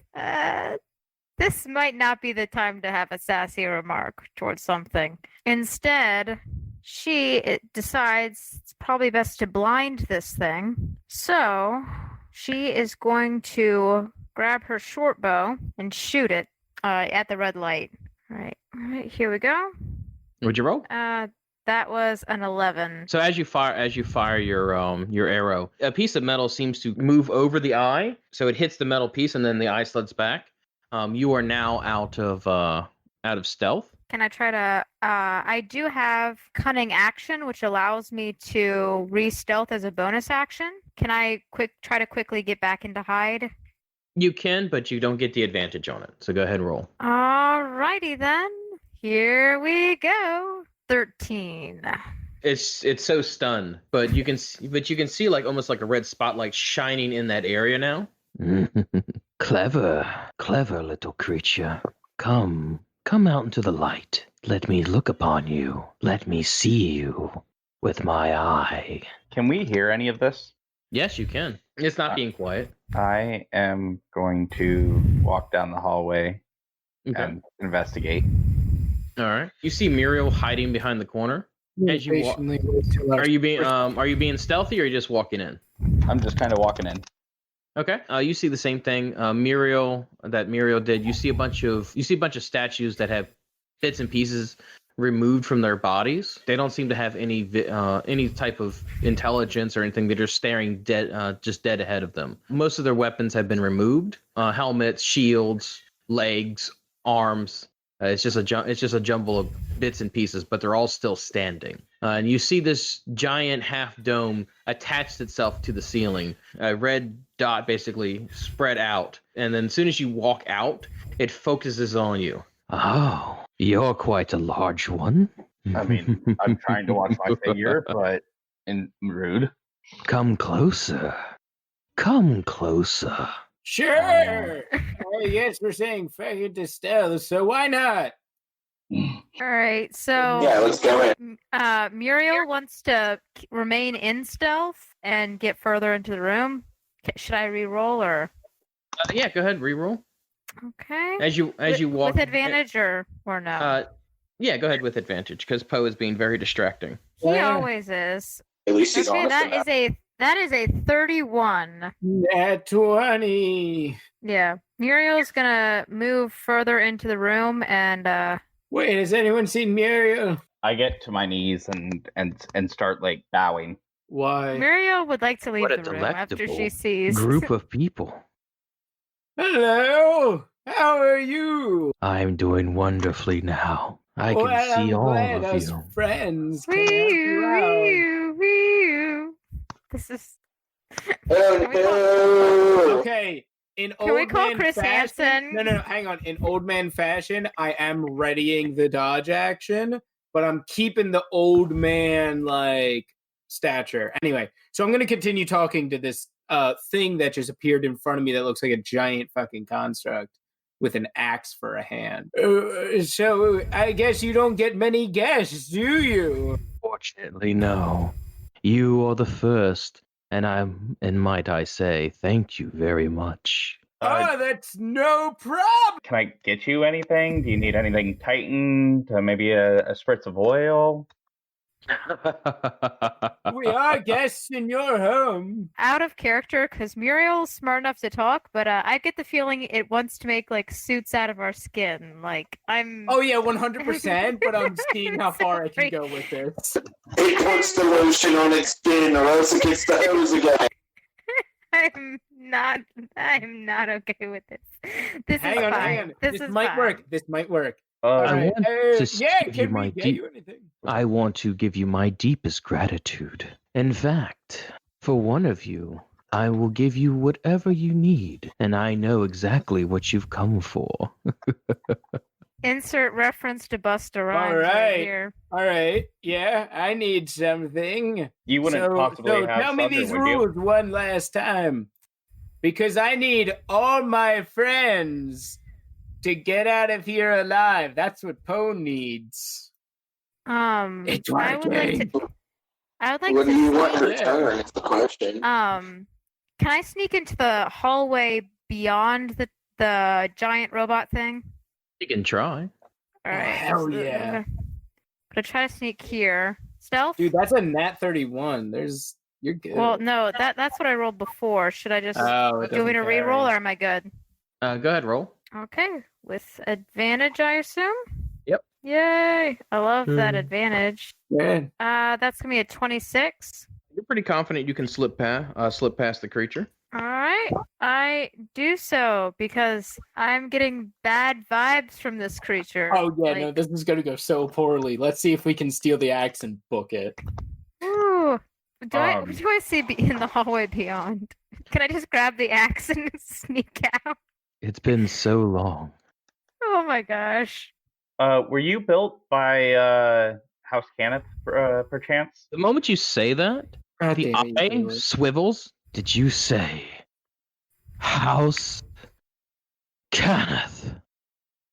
this might not be the time to have a sassy remark towards something. Instead, she decides it's probably best to blind this thing. So she is going to grab her short bow and shoot it at the red light. All right, here we go. What'd you roll? That was an 11. So as you fire your arrow, a piece of metal seems to move over the eye, so it hits the metal piece and then the eye slides back. You are now out of stealth. Can I try to? I do have cunning action, which allows me to re-stealth as a bonus action. Can I try to quickly get back into hide? You can, but you don't get the advantage on it. So go ahead and roll. Alrighty then. Here we go. 13. It's so stunned, but you can see like almost like a red spotlight shining in that area now. Clever little creature. Come out into the light. Let me look upon you. Let me see you with my eye. Can we hear any of this? Yes, you can. It's not being quiet. I am going to walk down the hallway and investigate. All right. You see Muriel hiding behind the corner. As you walk, are you being stealthy or are you just walking in? I'm just kind of walking in. Okay. You see the same thing, Muriel did. You see a bunch of statues that have bits and pieces removed from their bodies. They don't seem to have any type of intelligence or anything. They're just staring dead ahead of them. Most of their weapons have been removed: helmets, shields, legs, arms. It's just a jumble of bits and pieces, but they're all still standing. And you see this giant half dome attached itself to the ceiling. A red dot basically spread out. And then as soon as you walk out, it focuses on you. Oh, you're quite a large one. I mean, I'm trying to watch my figure, but rude. Come closer. Come closer. Sure. Yes, we're saying faggot to stealth, so why not? All right, so Yeah, let's go in. Muriel wants to remain in stealth and get further into the room. Should I re-roll or? Yeah, go ahead, reroll. Okay. As you walk with advantage or no? Yeah, go ahead with advantage because Poe is being very distracting. He always is. At least he's Okay, honest. that is a 31. Nat 20. Yeah, Muriel's gonna move further into the room and Wait, has anyone seen Muriel? I get to my knees and start like bowing. Why? Muriel would like to leave What a the room after she delectable sees group of people. Hello, how are you? I'm doing wonderfully now. I can see I'm all glad of us you. friends can help you out. Wee-oo. This is. Okay, in Can old we call man Chris fashion, Hansen? No, hang on. In old man fashion, I am readying the dodge action, but I'm keeping the old man like stature. Anyway, so I'm gonna continue talking to this thing that just appeared in front of me that looks like a giant fucking construct with an axe for a hand. So I guess you don't get many guests, do you? Fortunately, no. You are the first, and might I say, thank you very much. That's no problem. Can I get you anything? Do you need anything tightened? Maybe a spritz of oil? We are guests in your home. Out of character because Muriel's smart enough to talk, but I get the feeling it wants to make like suits out of our skin. Like I'm. Oh yeah, 100%. But I'm seeing how far I can go with this. It puts the lotion on its skin, or else it gets the hose again. I'm not okay with this. This Hang is on, fine. hang on. This is might fine. work. This might work. I want to Yeah, give you can my we get deep. you anything? I want to give you my deepest gratitude. In fact, for one of you, I will give you whatever you need, and I know exactly what you've come for. Insert reference to Busta Rhymes All right right. here. All right. Yeah, I need something. You wouldn't possibly have tell me something, these would you? rules one last time, because I need all my friends to get out of here alive. That's what Poe needs. It's I would like to. What do you want in Yeah. return? It's the question. Can I sneak into the hallway beyond the giant robot thing? You can try. All right. hell so yeah. I'm gonna try to sneak here. Stealth? Dude, that's a nat 31. You're good. Well, no, that's what I rolled before. Should I just it do you want me doesn't to re-roll or am I good? Go ahead, roll. Okay, with advantage, I assume. Yep. Yay! I love that Hmm. advantage. Yeah. That's gonna be a 26. You're pretty confident you can slip past the creature. All right, I do so because I'm getting bad vibes from this creature. Oh yeah, no, Like, this is gonna go so poorly. Let's see if we can steal the axe and book it. Ooh. What do Um, I see in the hallway beyond? Can I just grab the axe and sneak out? It's been so long. Oh my gosh. Were you built by House Cannith, perchance? The moment you say that, God the damn it, you eye do it. swivels. Did you say House Kenneth?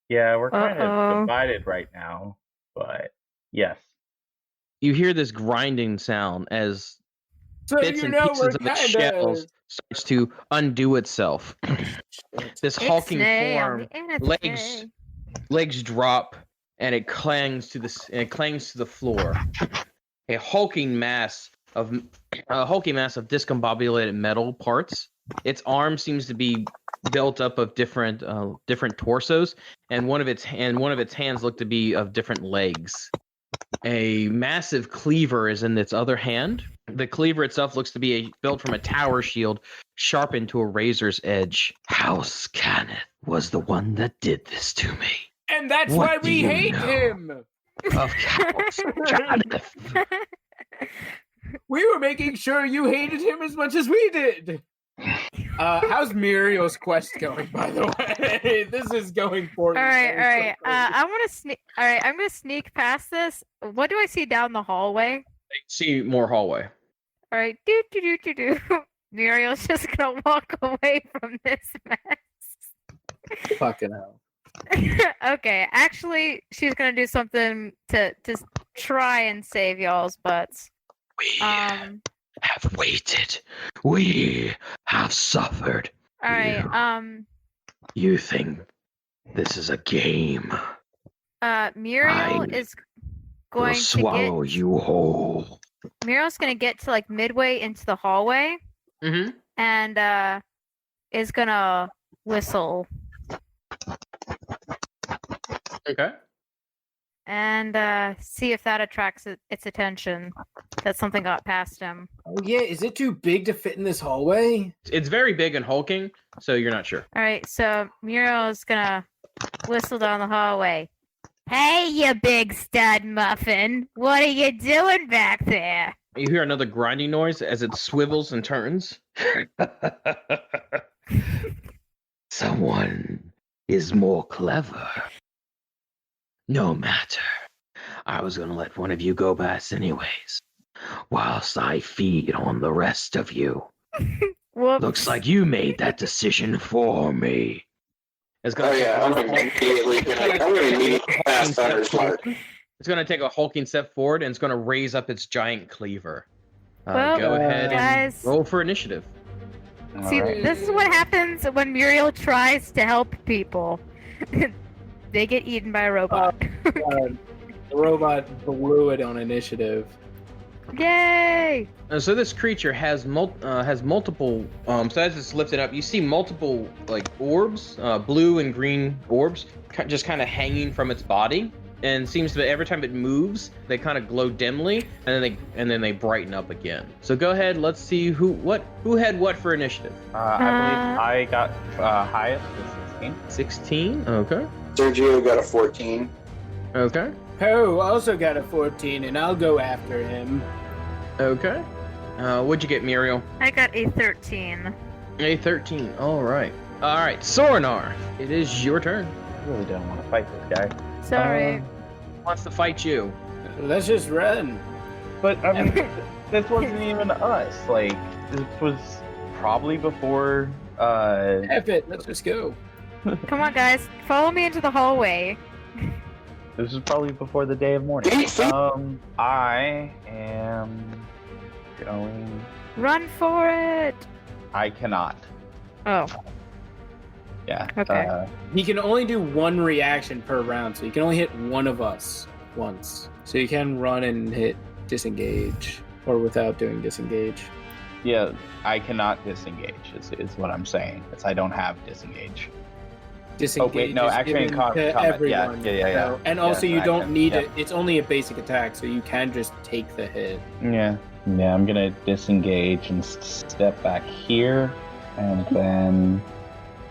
Yeah, we're kind Uh-oh. of divided right now, but yes. You hear this grinding sound as So bits and pieces of its shells starts to undo itself. This hulking form, legs drop, and it clangs to the floor. A hulking mass of discombobulated metal parts. Its arm seems to be built up of different torsos, and one of its hands look to be of different legs. A massive cleaver is in its other hand. The cleaver itself looks to be built from a tower shield, sharpened to a razor's edge. House Kenneth was the one that did this to me. And that's What why do we you hate know? him. Of House Kenneth. We were making sure you hated him as much as we did. How's Muriel's quest going, by the way? This is going poorly. All right. Sorry. I want to sneak. All right, I'm gonna sneak past this. What do I see down the hallway? See more hallway. All right, do. Muriel's just gonna walk away from this mess. Fucking hell. Okay, actually, she's gonna do something to try and save y'all's butts. We Um. have waited. We have suffered. All right. You think this is a game? Muriel I is will going to swallow get. you whole. Muriel's gonna get to like midway into the hallway Mm-hmm. and is gonna whistle Okay. and see if that attracts its attention. That something got past him. Oh yeah, is it too big to fit in this hallway? It's very big and hulking, so you're not sure. All right, so Muriel is gonna whistle down the hallway. Hey, you big stud muffin! What are you doing back there? You hear another grinding noise as it swivels and turns. Someone is more clever. No matter. I was gonna let one of you go past anyways, whilst I feed on the rest of you. Whoops. Looks like you made that decision for me. It's Oh gonna yeah, I'm gonna immediately pass Thunder's Mark. It's gonna take a hulking step forward and it's gonna raise up its giant cleaver. Well, Go ahead and guys. roll for initiative. See, Alright. this is what happens when Muriel tries to help people. They get eaten by a robot. The robot blew it on initiative. Yay! So this creature has multiple. So as it's lifted up, you see multiple like orbs, blue and green orbs, just kind of hanging from its body, and seems to be every time it moves, they kind of glow dimly, and then they brighten up again. So go ahead, let's see who had what for initiative. I believe I got highest with 16. 16. Okay. Sergio got a 14. Okay. Poe also got a 14, and I'll go after him. Okay. What'd you get, Muriel? I got a 13. A 13. All right. All right, Sorinar, it is your turn. I really don't want to fight this guy. Sorry. Wants to fight you. Let's just run. But I mean, this wasn't even us. Like, this was probably before. F it, let's just go. Come on, guys. Follow me into the hallway. This was probably before the day of mourning. I am going. Run for it! I cannot. Oh, Yeah. Okay. He can only do one reaction per round, so you can only hit one of us once. So you can run and hit disengage, or without doing disengage. Yeah, I cannot disengage. Is what I'm saying. I don't have disengage. Disengage. Oh wait, no, is actually in given combat. to everyone. Yeah. So- and also, you I don't can- need yeah. it. It's only a basic attack, so you can just take the hit. Yeah. I'm gonna disengage and step back here, and then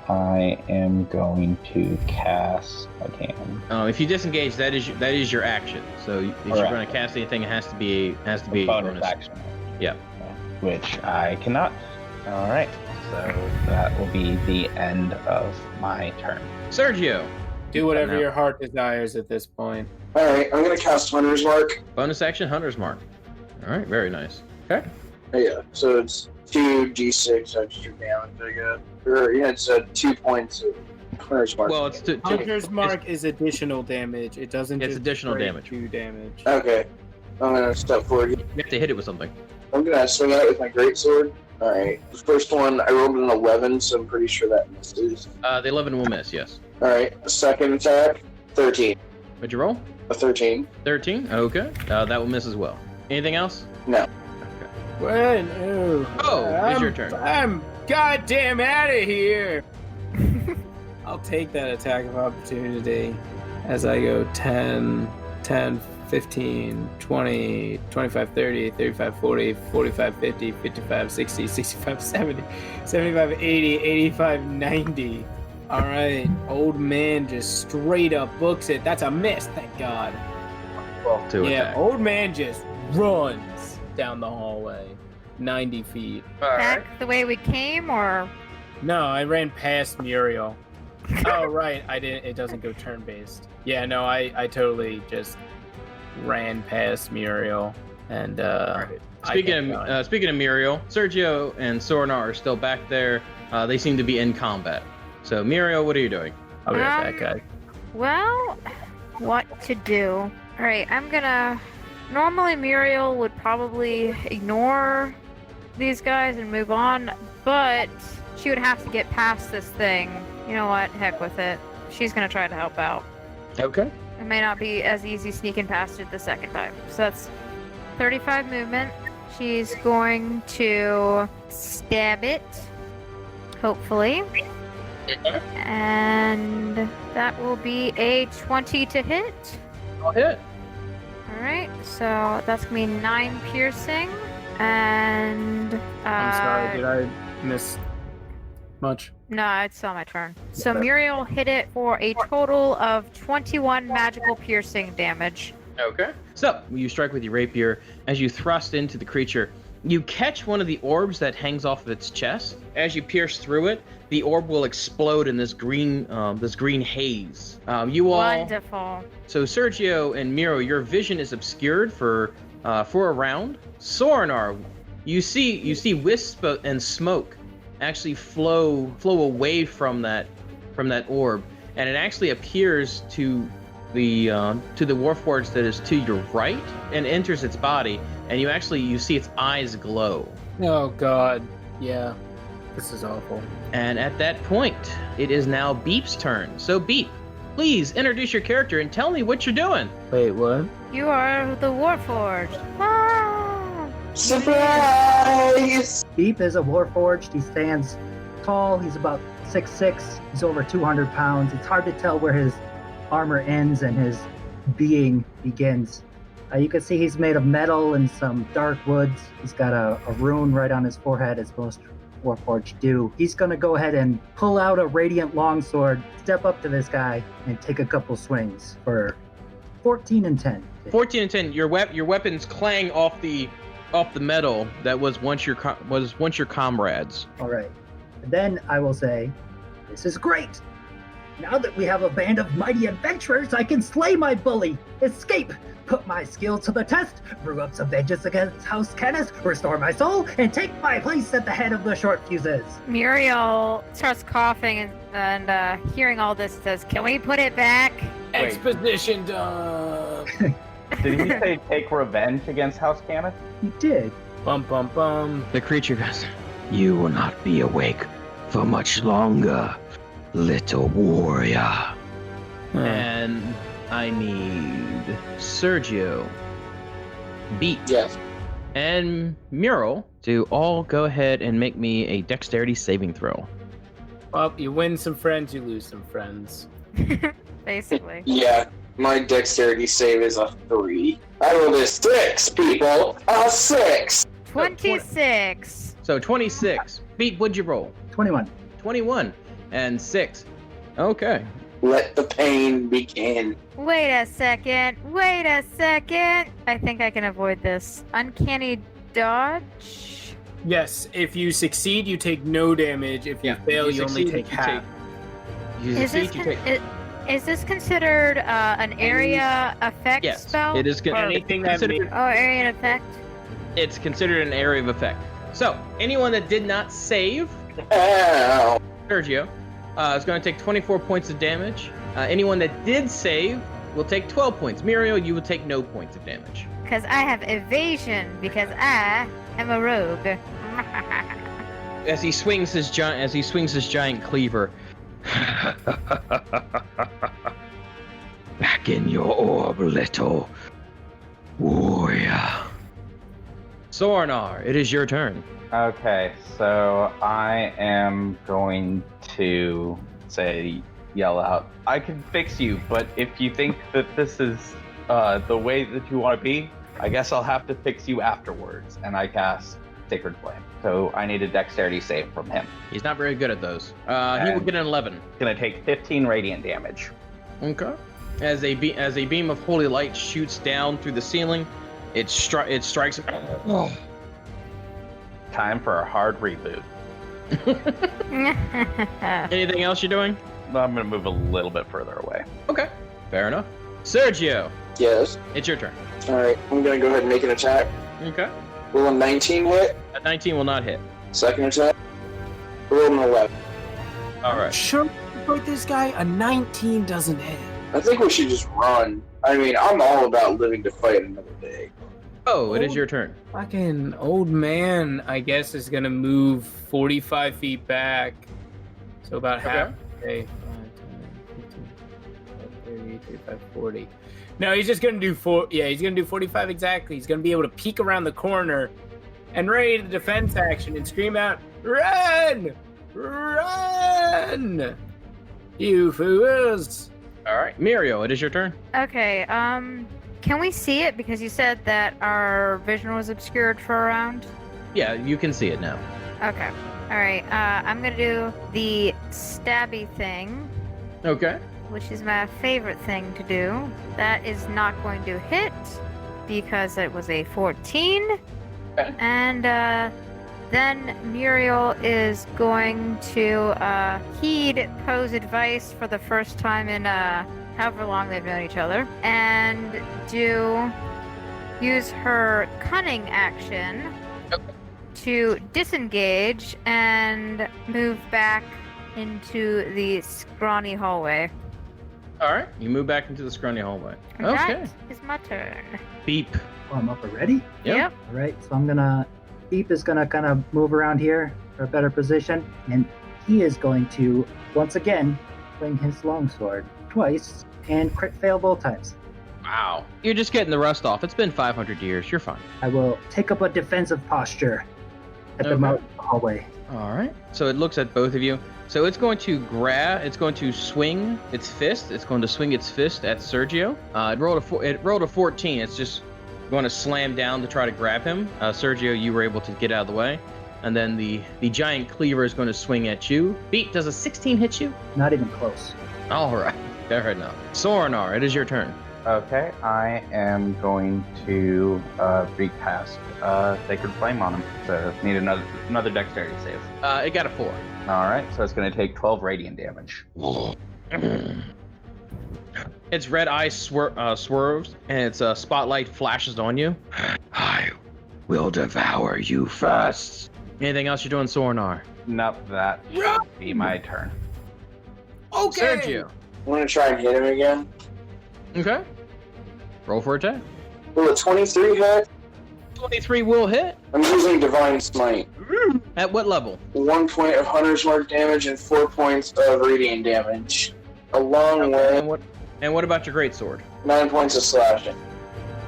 I am going to cast again. If you disengage, that is your action. So if you're Correct. going to cast anything, it has to be a bonus. action. Yeah. Which I cannot. All right. So that will be the end of my turn. Sergio, Do whatever No. your heart desires at this point. Alright, I'm gonna cast Hunter's Mark. bonus action, Hunter's Mark. All right, very nice. Okay. Oh, yeah, so it's 2d6 extra damage I get. Or, yeah, it's 2 points of Hunter's Mark. Well, it's Hunter's Mark is additional damage. It doesn't It's just additional straight damage. do damage. Okay, I'm gonna step forward. You have to hit it with something. I'm gonna swing at it with my greatsword. Alright, the first one, I rolled an 11, so I'm pretty sure that misses. The 11 will miss. Yes. Alright, second attack, 13. What'd you roll? A 13. 13. Okay. That will miss as well. Anything else? No. Okay. Well, no. Oh, it's I'm- your turn. I'm goddamn out of here. I'll take that attack of opportunity as I go 10, 15, 20, 25, 30, 35, 40, 45, 50, 55, 60, 65, 70, 75, 80, 85, 90. All right, old man just straight up books it. That's a miss, thank God. Well, to Yeah, attack. old man just runs down the hallway, 90 feet. All right. back the way we came, or No, I ran past Muriel. Oh, right, I didn't. It doesn't go turn-based. Yeah, no, I totally just ran past Muriel, and Speaking of Muriel, Sergio and Sorna are still back there. They seem to be in combat. So Muriel, what are you doing? I'll be right back, guys. Well, what to do? Alright, I'm gonna... Normally Muriel would probably ignore these guys and move on, but she would have to get past this thing. You know what? Heck with it. She's gonna try to help out. Okay. It may not be as easy sneaking past it the second time. So that's 35 movement. She's going to stab it, hopefully. And that will be a 20 to hit. I'll hit. Alright, so that's gonna be 9 piercing. And I'm sorry, did I miss much? no, it's still my turn. So Okay. Muriel hit it for a total of 21 magical piercing damage. Okay. So you strike with your rapier. As you thrust into the creature, you catch one of the orbs that hangs off of its chest. As you pierce through it, the orb will explode in this green haze. You all. Wonderful. So Sergio and Miro, your vision is obscured for a round. Sorinar, you see wisp and smoke actually flow away from that orb, and it actually appears to the Warforged that is to your right and enters its body, and you see its eyes glow. Oh god, yeah. This is awful. And at that point, it is now Beep's turn. So Beep, please introduce your character and tell me what you're doing. Wait, what? You are the Warforged. Ah! Surprise! Beep is a Warforged. He stands tall. He's about 6'6". He's over 200 pounds. It's hard to tell where his armor ends and his being begins. You can see he's made of metal and some dark woods. He's got a rune right on his forehead, as most Warforged do. He's going to go ahead and pull out a radiant longsword, step up to this guy, and take a couple swings for 14 and 10. 14 and 10. Your weapons clang off the metal that was once your comrades. All right. And then I will say, this is great. Now that we have a band of mighty adventurers, I can slay my bully, escape, put my skill to the test, brew up some vengeance against House Kenneth, restore my soul, and take my place at the head of the short fuses. Muriel starts coughing and hearing all this says, "Can we put it back?" Wait. Exposition done. Did he say take revenge against House Kenneth? He did. Bum bum bum. The creature goes, You will not be awake for much longer, little warrior. and I need Sergio, Beep, Yes. and Mural to all go ahead and make me a dexterity saving throw. Well, you win some friends, you lose some friends. Basically. Yeah. My dexterity save is a 3. I rolled a 6, people. A 6. 26. So 26. Beep, what'd you roll? 21. 21 and 6. Okay. Let the pain begin. Wait a second. I think I can avoid this. Uncanny dodge? Yes, if you succeed, you take no damage. If you fail, you only take half. Is this considered an area effect Yes, spell? it is Anything that considered. Oh, area effect. It's considered an area of effect. So anyone that did not save, Ow. Sergio, is going to take 24 points of damage. Anyone that did save will take 12 points. Muriel, you will take no points of damage. Because I have evasion, because I am a rogue. As he swings his giant cleaver. Back in your orb, little warrior. Sorinar, it is your turn. Okay, so I am going to yell out, I can fix you, but if you think that this is the way that you want to be, I guess I'll have to fix you afterwards. And I cast Sacred Flame. So I need a dexterity save from him. He's not very good at those. He will get an 11. Gonna take 15 radiant damage. Okay. As a beam of holy light shoots down through the ceiling, it strikes him. Oh. Time for a hard reboot. Anything else you're doing? I'm gonna move a little bit further away. Okay. Fair enough. Sergio, Yes. it's your turn. Alright, I'm gonna go ahead and make an attack. Okay. Will a 19 hit? A 19 will not hit. Second attack? Roll an 11. All right. Sure, about this guy, a 19 doesn't hit. I think we should just run. I mean, I'm all about living to fight another day. Oh, it is your turn. Fucking old man, I guess, is gonna move 45 feet back. So about half. Okay. 5, 10, 15, 30, 35, 40. No, he's just gonna do he's gonna do 45 exactly. He's gonna be able to peek around the corner and raid the defense action and scream out, "Run! Run! You fools!" All right, Muriel, it is your turn. Okay, can we see it? Because you said that our vision was obscured for a round. Yeah, you can see it now. Okay. Alright, I'm gonna do the stabby thing, Okay. which is my favorite thing to do. That is not going to hit because it was a 14. Okay. And then Muriel is going to heed Poe's advice for the first time in however long they've known each other, and use her cunning action to disengage and move back into the scrawny hallway. All right, you move back into the scrawny hallway. And Okay. That is my turn. Beep. Oh, I'm up already? Yep. All right, so I'm gonna. Beep is gonna kind of move around here for a better position, and he is going to once again swing his longsword twice and crit fail both times. Wow. You're just getting the rust off. It's been 500 years. You're fine. I will take up a defensive posture at the Okay. mouth of the hallway. All right. So it looks at both of you. So it's going to it's going to swing its fist. It's going to swing its fist at Sergio. It rolled a 14. It's just going to slam down to try to grab him. Sergio, you were able to get out of the way. And then the giant cleaver is going to swing at you. Beat, does a 16 hit you? Not even close. All right. Fair enough. Sorinar, it is your turn. Okay, I am going to recast Sacred Flame on him. So need another dexterity save. It got a 4. All right, so it's going to take 12 radiant damage. Its red eye swerves, and its spotlight flashes on you. I will devour you first. Anything else you're doing, Sorinar? Nope, that should be my turn. Okay. Sergio. I'm gonna try and hit him again. Okay. Roll for attack. Will a 23 hit? 23 will hit. I'm using Divine Smite. At what level? 1 point of Hunter's Mark damage and 4 points of Radiant damage. Along with And what about your greatsword? 9 points of slashing.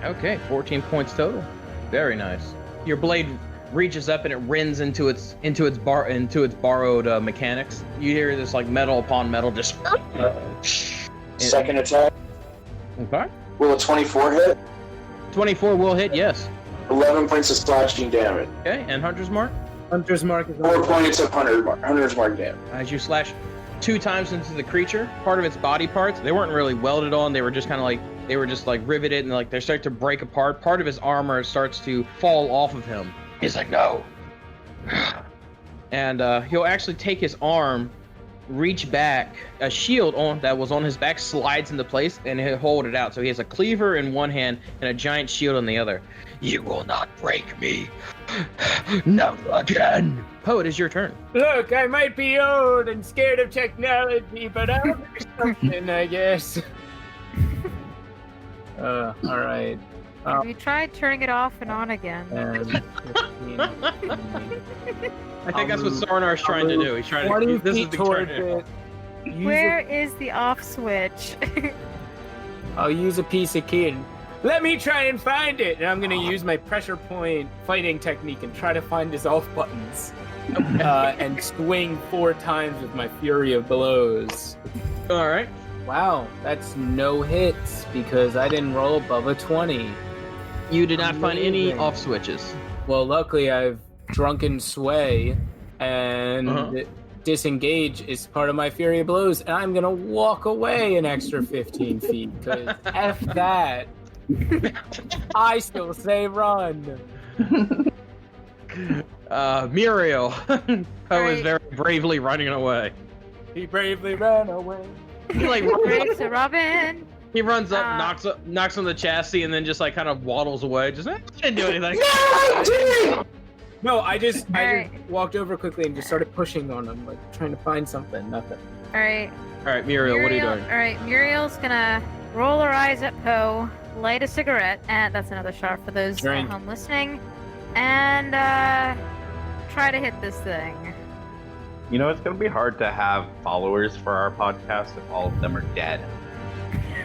Okay, 14 points total. Very nice. Your blade reaches up and it rends into its borrowed mechanics. You hear this like metal upon metal just. Second attack. Okay. Will a 24 hit? 24 will hit. Yes. 11 points of slashing damage. Okay. And Hunter's Mark. Hunter's Mark is 4 points of Hunter's Mark damage. As you slash 2 times into the creature, part of its body parts, they weren't really welded on. They were just kind of like riveted and like they start to break apart. Part of his armor starts to fall off of him. He's like, no. And he'll actually take his arm, reach back, a shield that was on his back slides into place, and he'll hold it out. So he has a cleaver in one hand and a giant shield in the other. You will not break me. Never again. Poe, it is your turn. Look, I might be old and scared of technology, but I'll do something, I guess. All right. Have you tried turning it off and on again? 15, I think that's what Sarnar's trying to do. He's trying 20 to. This is feet the towards turn. it. Where is the off switch? I'll use a piece of key and let me try and find it. And I'm going to use my pressure point fighting technique and try to find his off buttons. And swing 4 times with my fury of blows. All right. Wow, that's no hits because I didn't roll above a 20. You did not find any Amazing. off switches. Well, luckily I've drunken sway and disengage is part of my fury of blows, and I'm gonna walk away an extra 15 feet because F that. I still say run. Muriel. Poe is Right. very bravely running away. He bravely ran away. He like Brave Sir Robin. he runs up, knocks on the chassis, and then just like kind of waddles away. Just didn't do anything. No, I just Alright. walked over quickly and just started pushing on him, like trying to find something. Nothing. Alright. All right, Muriel, what are you doing? All right, Muriel's gonna roll her eyes at Poe, light a cigarette, and that's another shot for those Drink. at home listening, and try to hit this thing. You know, it's going to be hard to have followers for our podcast if all of them are dead.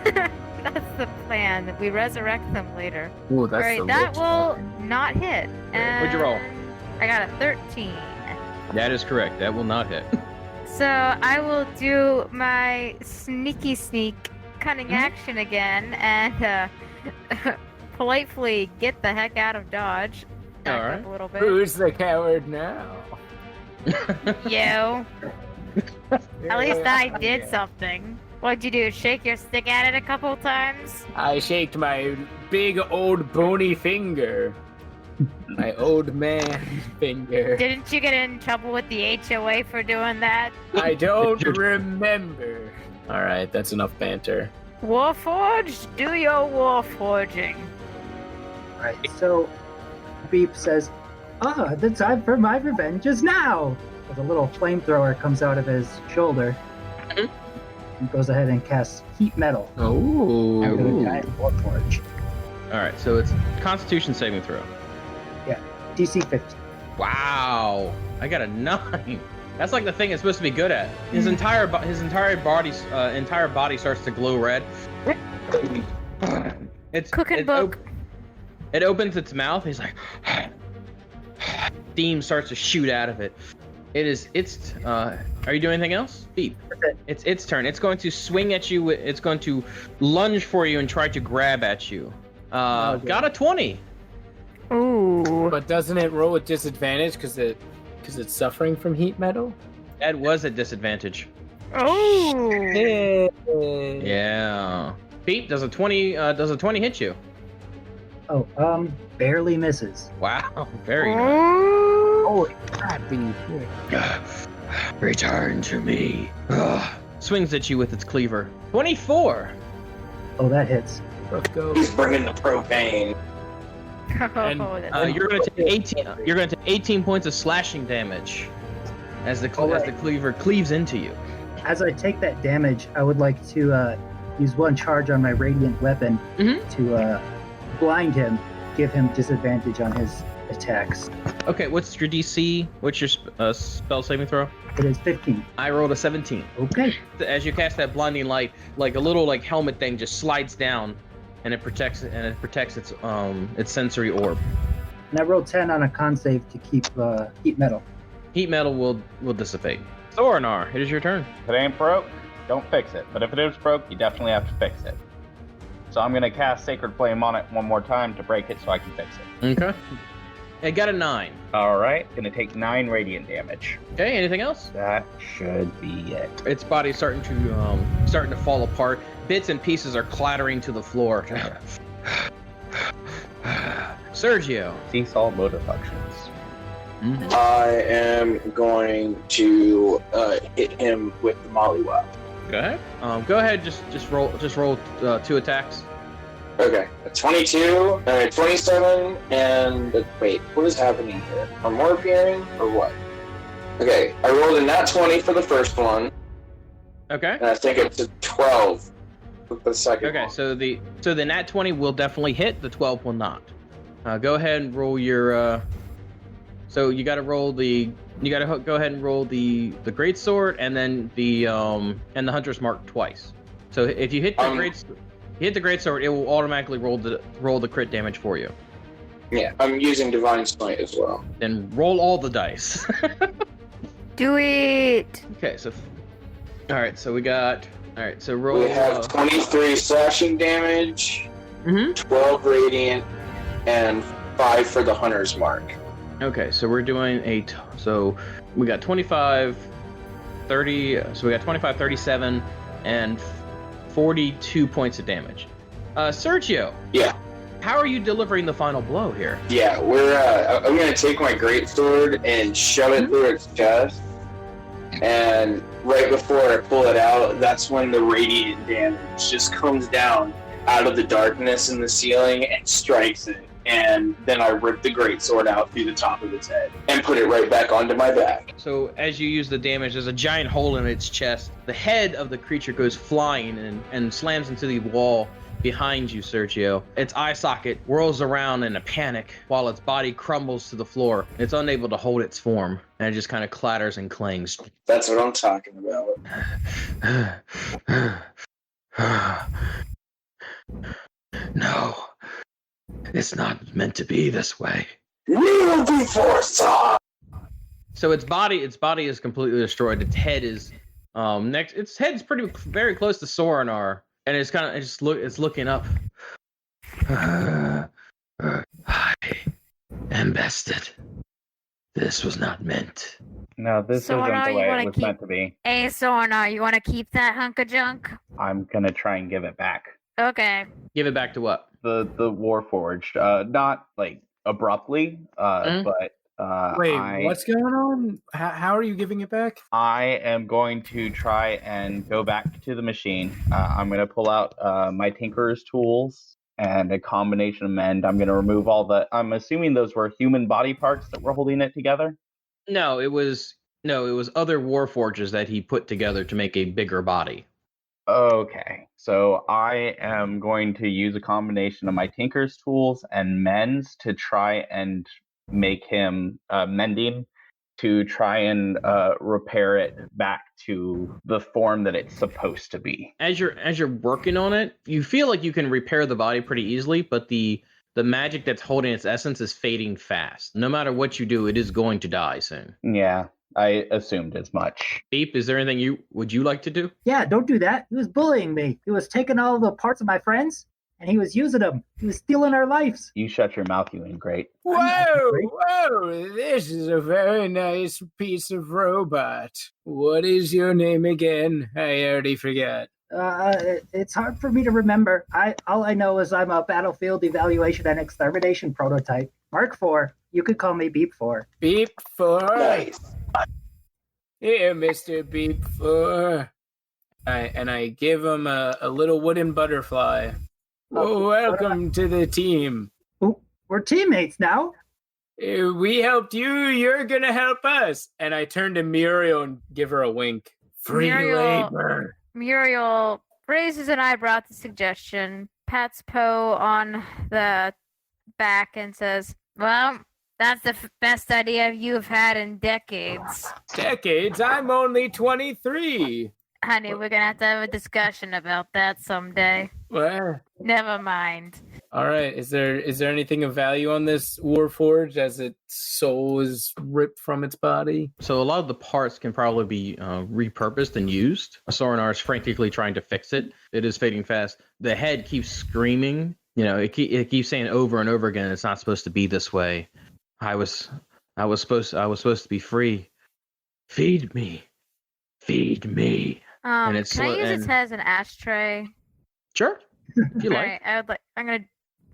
That's the plan. We resurrect them later. Ooh, that's All right, the that lich will one. not hit. What'd you roll? I got a 13. That is correct. That will not hit. So I will do my sneaky sneak cunning action again and politely get the heck out of dodge. Back Alright. up a little bit. Who's the coward now? You. At least I did something. What'd you do? Shake your stick at it a couple times? I shaked my big old bony finger. My old man finger. Didn't you get in trouble with the HOA for doing that? I don't remember. Alright, that's enough banter. Warforged, do your warforging. Right. So, Beep says, the time for my revenge is now! With a little flamethrower comes out of his shoulder. Mhm. And goes ahead and casts Heat Metal. Oh. To the giant Warforge. All right, so it's Constitution saving throw. DC 15. Wow, I got a 9. That's like the thing it's supposed to be good at. His entire body starts to glow red. Cooking book. It opens its mouth. He's like, steam starts to shoot out of it. Are you doing anything else? Beep. It's its turn. It's going to swing at you. It's going to lunge for you and try to grab at you. Got a 20. Ooh. But doesn't it roll with disadvantage because it's suffering from heat metal? That was at disadvantage. Oh. Yeah. Pete, does a 20 hit you? Oh, barely misses. Wow, very nice. Oh. Holy crap, beneath here. Return to me. Swings at you with its cleaver. 24. Oh, that hits. Let's go. He's bringing the propane. And, That's You're going to take 18. You're going to take 18 points of slashing damage as the cleaver cleaves into you. As I take that damage, I would like to use one charge on my radiant weapon to blind him, give him disadvantage on his attacks. Okay, what's your DC? What's your spell saving throw? It is 15. I rolled a 17. Okay. As you cast that blinding light, like a little helmet thing just slides down, and it protects its sensory orb. And I rolled 10 on a con save to keep heat metal. Heat metal will dissipate. Thorinar, it is your turn. If it ain't broke, don't fix it. But if it is broke, you definitely have to fix it. So I'm going to cast Sacred Flame on it one more time to break it so I can fix it. Okay. It got a 9. All right, going to take 9 radiant damage. Okay, anything else? That should be it. Its body's starting to fall apart. Bits and pieces are clattering to the floor. Sergio. Cease all motor functions. I am going to hit him with the Mollywop. Go ahead. Go ahead. Just roll 2 attacks. Okay, a 22, 27, and wait, what is happening here? Are more appearing or what? Okay, I rolled a nat 20 for the first one, Okay. and I think it's a 12 for the second Okay. one. So the nat 20 will definitely hit. The 12 will not. Go ahead and roll your. So you got to roll the. You got to go ahead and roll the great sword and then the hunter's mark twice. So if you hit the great sword, it will automatically roll the crit damage for you. Yeah, I'm using Divine Smite as well. Then roll all the dice. Do it. Okay, so all right, so we got all right, so roll. We have 23 slashing damage, 12 radiant, and 5 for the hunter's mark. Okay, so we're doing so we got 25, 30. So we got 25, 37, and 42 points of damage. Sergio. Yeah. How are you delivering the final blow here? Yeah, I'm gonna take my greatsword and shove it through its chest, and right before I pull it out, that's when the radiant damage just comes down out of the darkness in the ceiling and strikes it. and then I rip the greatsword out through the top of its head and put it right back onto my back. So as you use the damage, there's a giant hole in its chest. The head of the creature goes flying and slams into the wall behind you, Sergio. Its eye socket whirls around in a panic while its body crumbles to the floor. It's unable to hold its form, and it just kind of clatters and clings. That's what I'm talking about. No, it's not meant to be this way. Kneel before Saw! So its body is completely destroyed. Its head is next. Its head's very close to Sorinar, and it's looking up. I am bested. This was not meant. No, this So isn't now the you way wanna it was keep- meant to be. Hey, Sorna, you want to keep that hunk of junk? I'm gonna try and give it back. Okay. Give it back to what? The Warforged, not like abruptly, but Wait, what's going on? How are you giving it back? I am going to try and go back to the machine. I'm going to pull out my Tinkerer's tools and a combination of mend. I'm going to remove all the. I'm assuming those were human body parts that were holding it together. No, it was other Warforges that he put together to make a bigger body. Okay, so I am going to use a combination of my Tinker's tools and mends to try and make him mending to try and repair it back to the form that it's supposed to be. As you're working on it, you feel like you can repair the body pretty easily, but the magic that's holding its essence is fading fast. No matter what you do, it is going to die soon. Yeah, I assumed as much. Deep, is there anything would you like to do? Yeah, don't do that. He was bullying me. He was taking all the parts of my friends, and he was using them. He was stealing our lives. You shut your mouth, you ingrate. Whoa! This is a very nice piece of robot. What is your name again? I already forgot. It's hard for me to remember. All I know is I'm a battlefield evaluation and extermination prototype. Mark 4. You could call me Beep 4. Beep 4. Nice. Here, Mr. Beep 4. I give him a little wooden butterfly. Oh, Welcome to the team. We're teammates now. We helped you, you're gonna help us. And I turn to Muriel and give her a wink. Free Muriel. labor. Muriel raises an eyebrow at the suggestion, pats Poe on the back, and says, "Well, that's the best idea you've had in decades." Decades? I'm only 23. Honey, we're gonna have to have a discussion about that someday. Well, Never mind. all right. Is there anything of value on this Warforged as its soul is ripped from its body? So a lot of the parts can probably be repurposed and used. Sorinar is frantically trying to fix it. It is fading fast. The head keeps screaming. You know, it keeps saying over and over again, "It's not supposed to be this way. I was supposed to be free. Feed me, feed me." And it's Can I sli- use its and- head as an ashtray? Sure, if you like. Alright, I would like.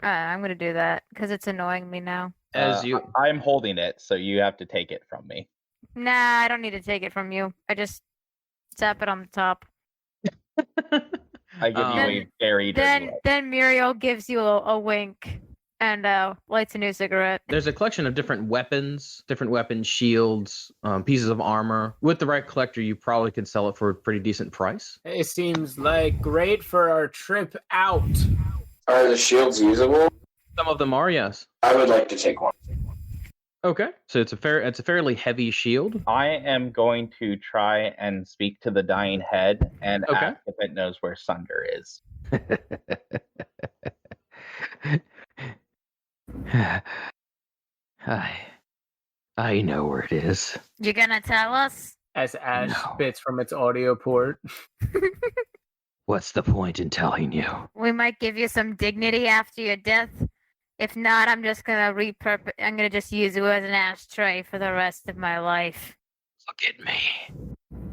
I'm gonna do that because it's annoying me now. As you, I'm holding it, so you have to take it from me. Nah, I don't need to take it from you. I just tap it on the top. I give you a Then- very dirty look. Then Muriel gives you a wink and lights a new cigarette. there's a collection of different weapons, shields, pieces of armor. With the right collector, you probably can sell it for a pretty decent price. It seems like great for our trip out. Are the shields usable? Some of them are, yes. I would like to take one. Okay, so it's a fairly heavy shield. I am going to try and speak to the dying head and Okay. ask if it knows where Sunder is. I know where it is. You gonna tell us? As Ash No. spits from its audio port. What's the point in telling you? We might give you some dignity after your death. If not, I'm just gonna repurpose. I'm gonna just use you as an ashtray for the rest of my life. Look at me.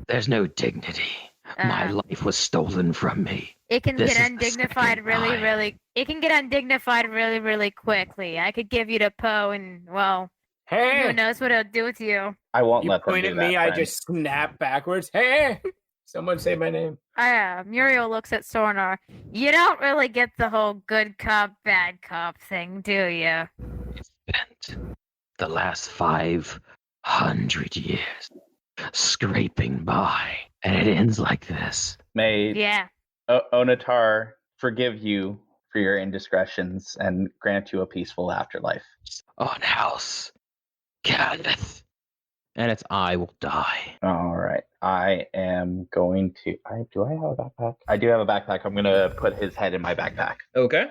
There's no dignity. My life was stolen from me. It can This get is the undignified second really, time. really. It can get undignified really, really quickly. I could give you to Poe, and well, who Hey! knows what it'll do to you. I won't You let them point do at that, me, I friend. just snap backwards. Hey! Someone say my name. Muriel looks at Sornar. You don't really get the whole good cop, bad cop thing, do you? Spent the last 500 years scraping by, and it ends like this. May Yeah. Onatar forgive you for your indiscretions and grant you a peaceful afterlife. On house, Kenneth. And its eye will die. All right. I am going to. Do I have a backpack? I do have a backpack. I'm going to put his head in my backpack. Okay.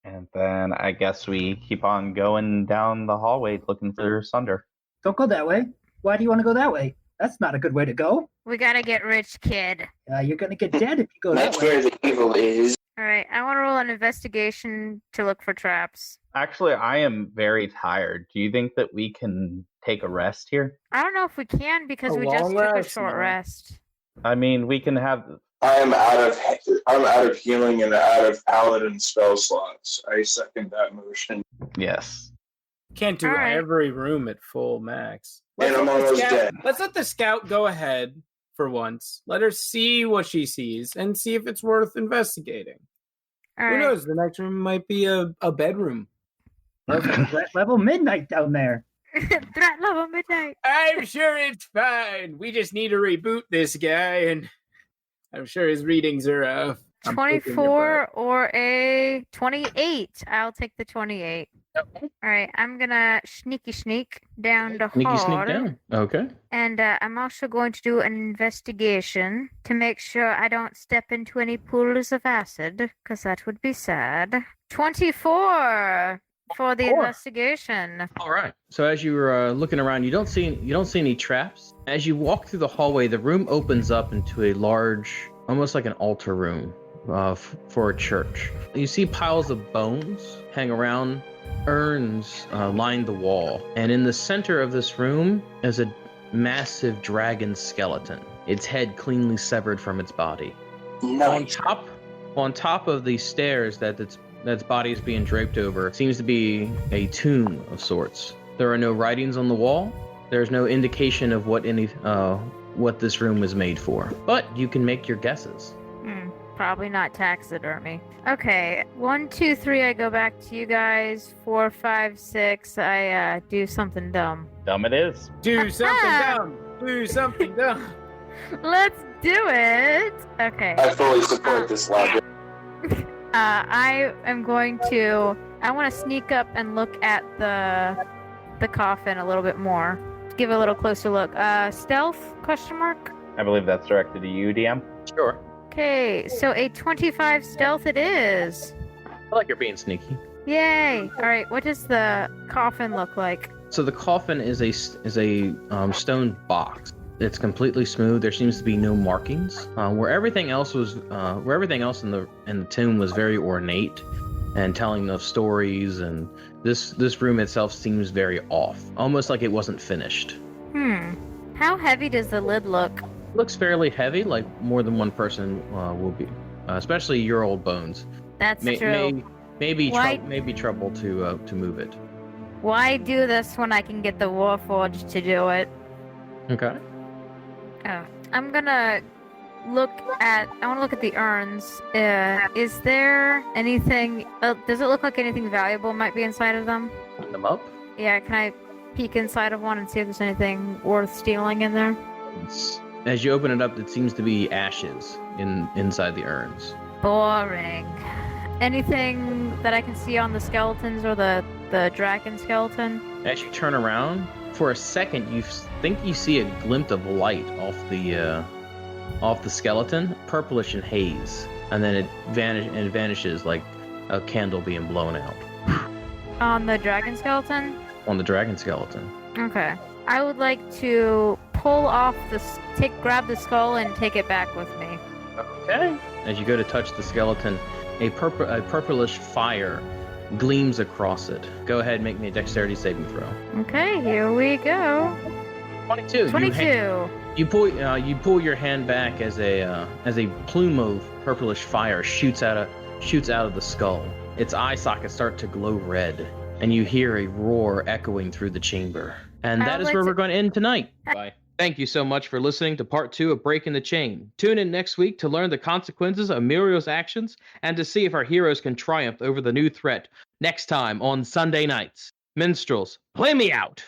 And then I guess we keep on going down the hallway looking for Sunder. Don't go that way. Why do you want to go that way? That's not a good way to go. We gotta get rich, kid. You're going to get dead if you go that That's way. where the evil is. Alright, I want to roll an investigation to look for traps. Actually, I am very tired. Do you think that we can take a rest here? I don't know if we can because A we just long took a rest, short no. rest. I mean, we can have. I'm out of healing and out of paladin spell slots. I second that motion. Yes. Can't do Alright. every room at full max. And I'm almost dead. Let's let the scout go ahead for once. Let her see what she sees and see if it's worth investigating. Who Alright. knows? The next room might be a bedroom. Threat level midnight down there. Threat level midnight. I'm sure it's fine. We just need to reboot this guy, and I'm sure his readings are I'm kicking your 24 or a 28. I'll take the 28. Alright, I'm gonna sneak down the Sneaky hall. sneak down. Okay. And I'm also going to do an investigation to make sure I don't step into any pools of acid, because that would be sad. 24 for the 24. investigation. All right. So as you're looking around, you don't see any traps. As you walk through the hallway, the room opens up into a large, almost like an altar room for a church. You see piles of bones hang around. Urns line the wall, and in the center of this room is a massive dragon skeleton, its head cleanly severed from its body. Nice. On top of the stairs that its body is being draped over seems to be a tomb of sorts. There are no writings on the wall. There's no indication of what this room was made for, but you can make your guesses. Probably not taxidermy. Okay, 1, 2, 3. I go back to you guys. 4, 5, 6. I do something dumb. Dumb it is. Do something dumb. Do something dumb. Let's do it. Okay. I fully support this logic. I am going to. I want to sneak up and look at the coffin a little bit more. Give it a little closer look. Stealth? Question mark. I believe that's directed to you, DM. Sure. Okay, so a 25 stealth it is. I like you're being sneaky. Yay! All right, what does the coffin look like? So the coffin is a stone box. It's completely smooth. There seems to be no markings. Where everything else in the tomb was very ornate and telling of stories, and this room itself seems very off, almost like it wasn't finished. How heavy does the lid look? Looks fairly heavy, like more than one person will be, especially your old bones. That's true. Maybe Why- trouble to move it. Why do this when I can get the Warforged to do it? Okay. I'm gonna look at. I want to look at the urns. Is there anything? Does it look like anything valuable might be inside of them? Open them up. Yeah. Can I peek inside of one and see if there's anything worth stealing in there? As you open it up, it seems to be ashes inside the urns. Boring. Anything that I can see on the skeletons or the dragon skeleton? As you turn around, for a second, you think you see a glint of light off the skeleton, purplish and haze, and then it vanishes like a candle being blown out. On the dragon skeleton? On the dragon skeleton. Okay. I would like to pull off grab the skull and take it back with me. Okay. As you go to touch the skeleton, a purplish fire gleams across it. Go ahead and make me a dexterity saving throw. Okay, here we go. 22. 22. You pull your hand back as a plume of purplish fire shoots out of the skull. Its eye sockets start to glow red, and you hear a roar echoing through the chamber. And that is where we're going to end tonight. Bye. Thank you so much for listening to part 2 of Breaking the Chain. Tune in next week to learn the consequences of Muriel's actions and to see if our heroes can triumph over the new threat next time on Sunday nights. Minstrels, play me out!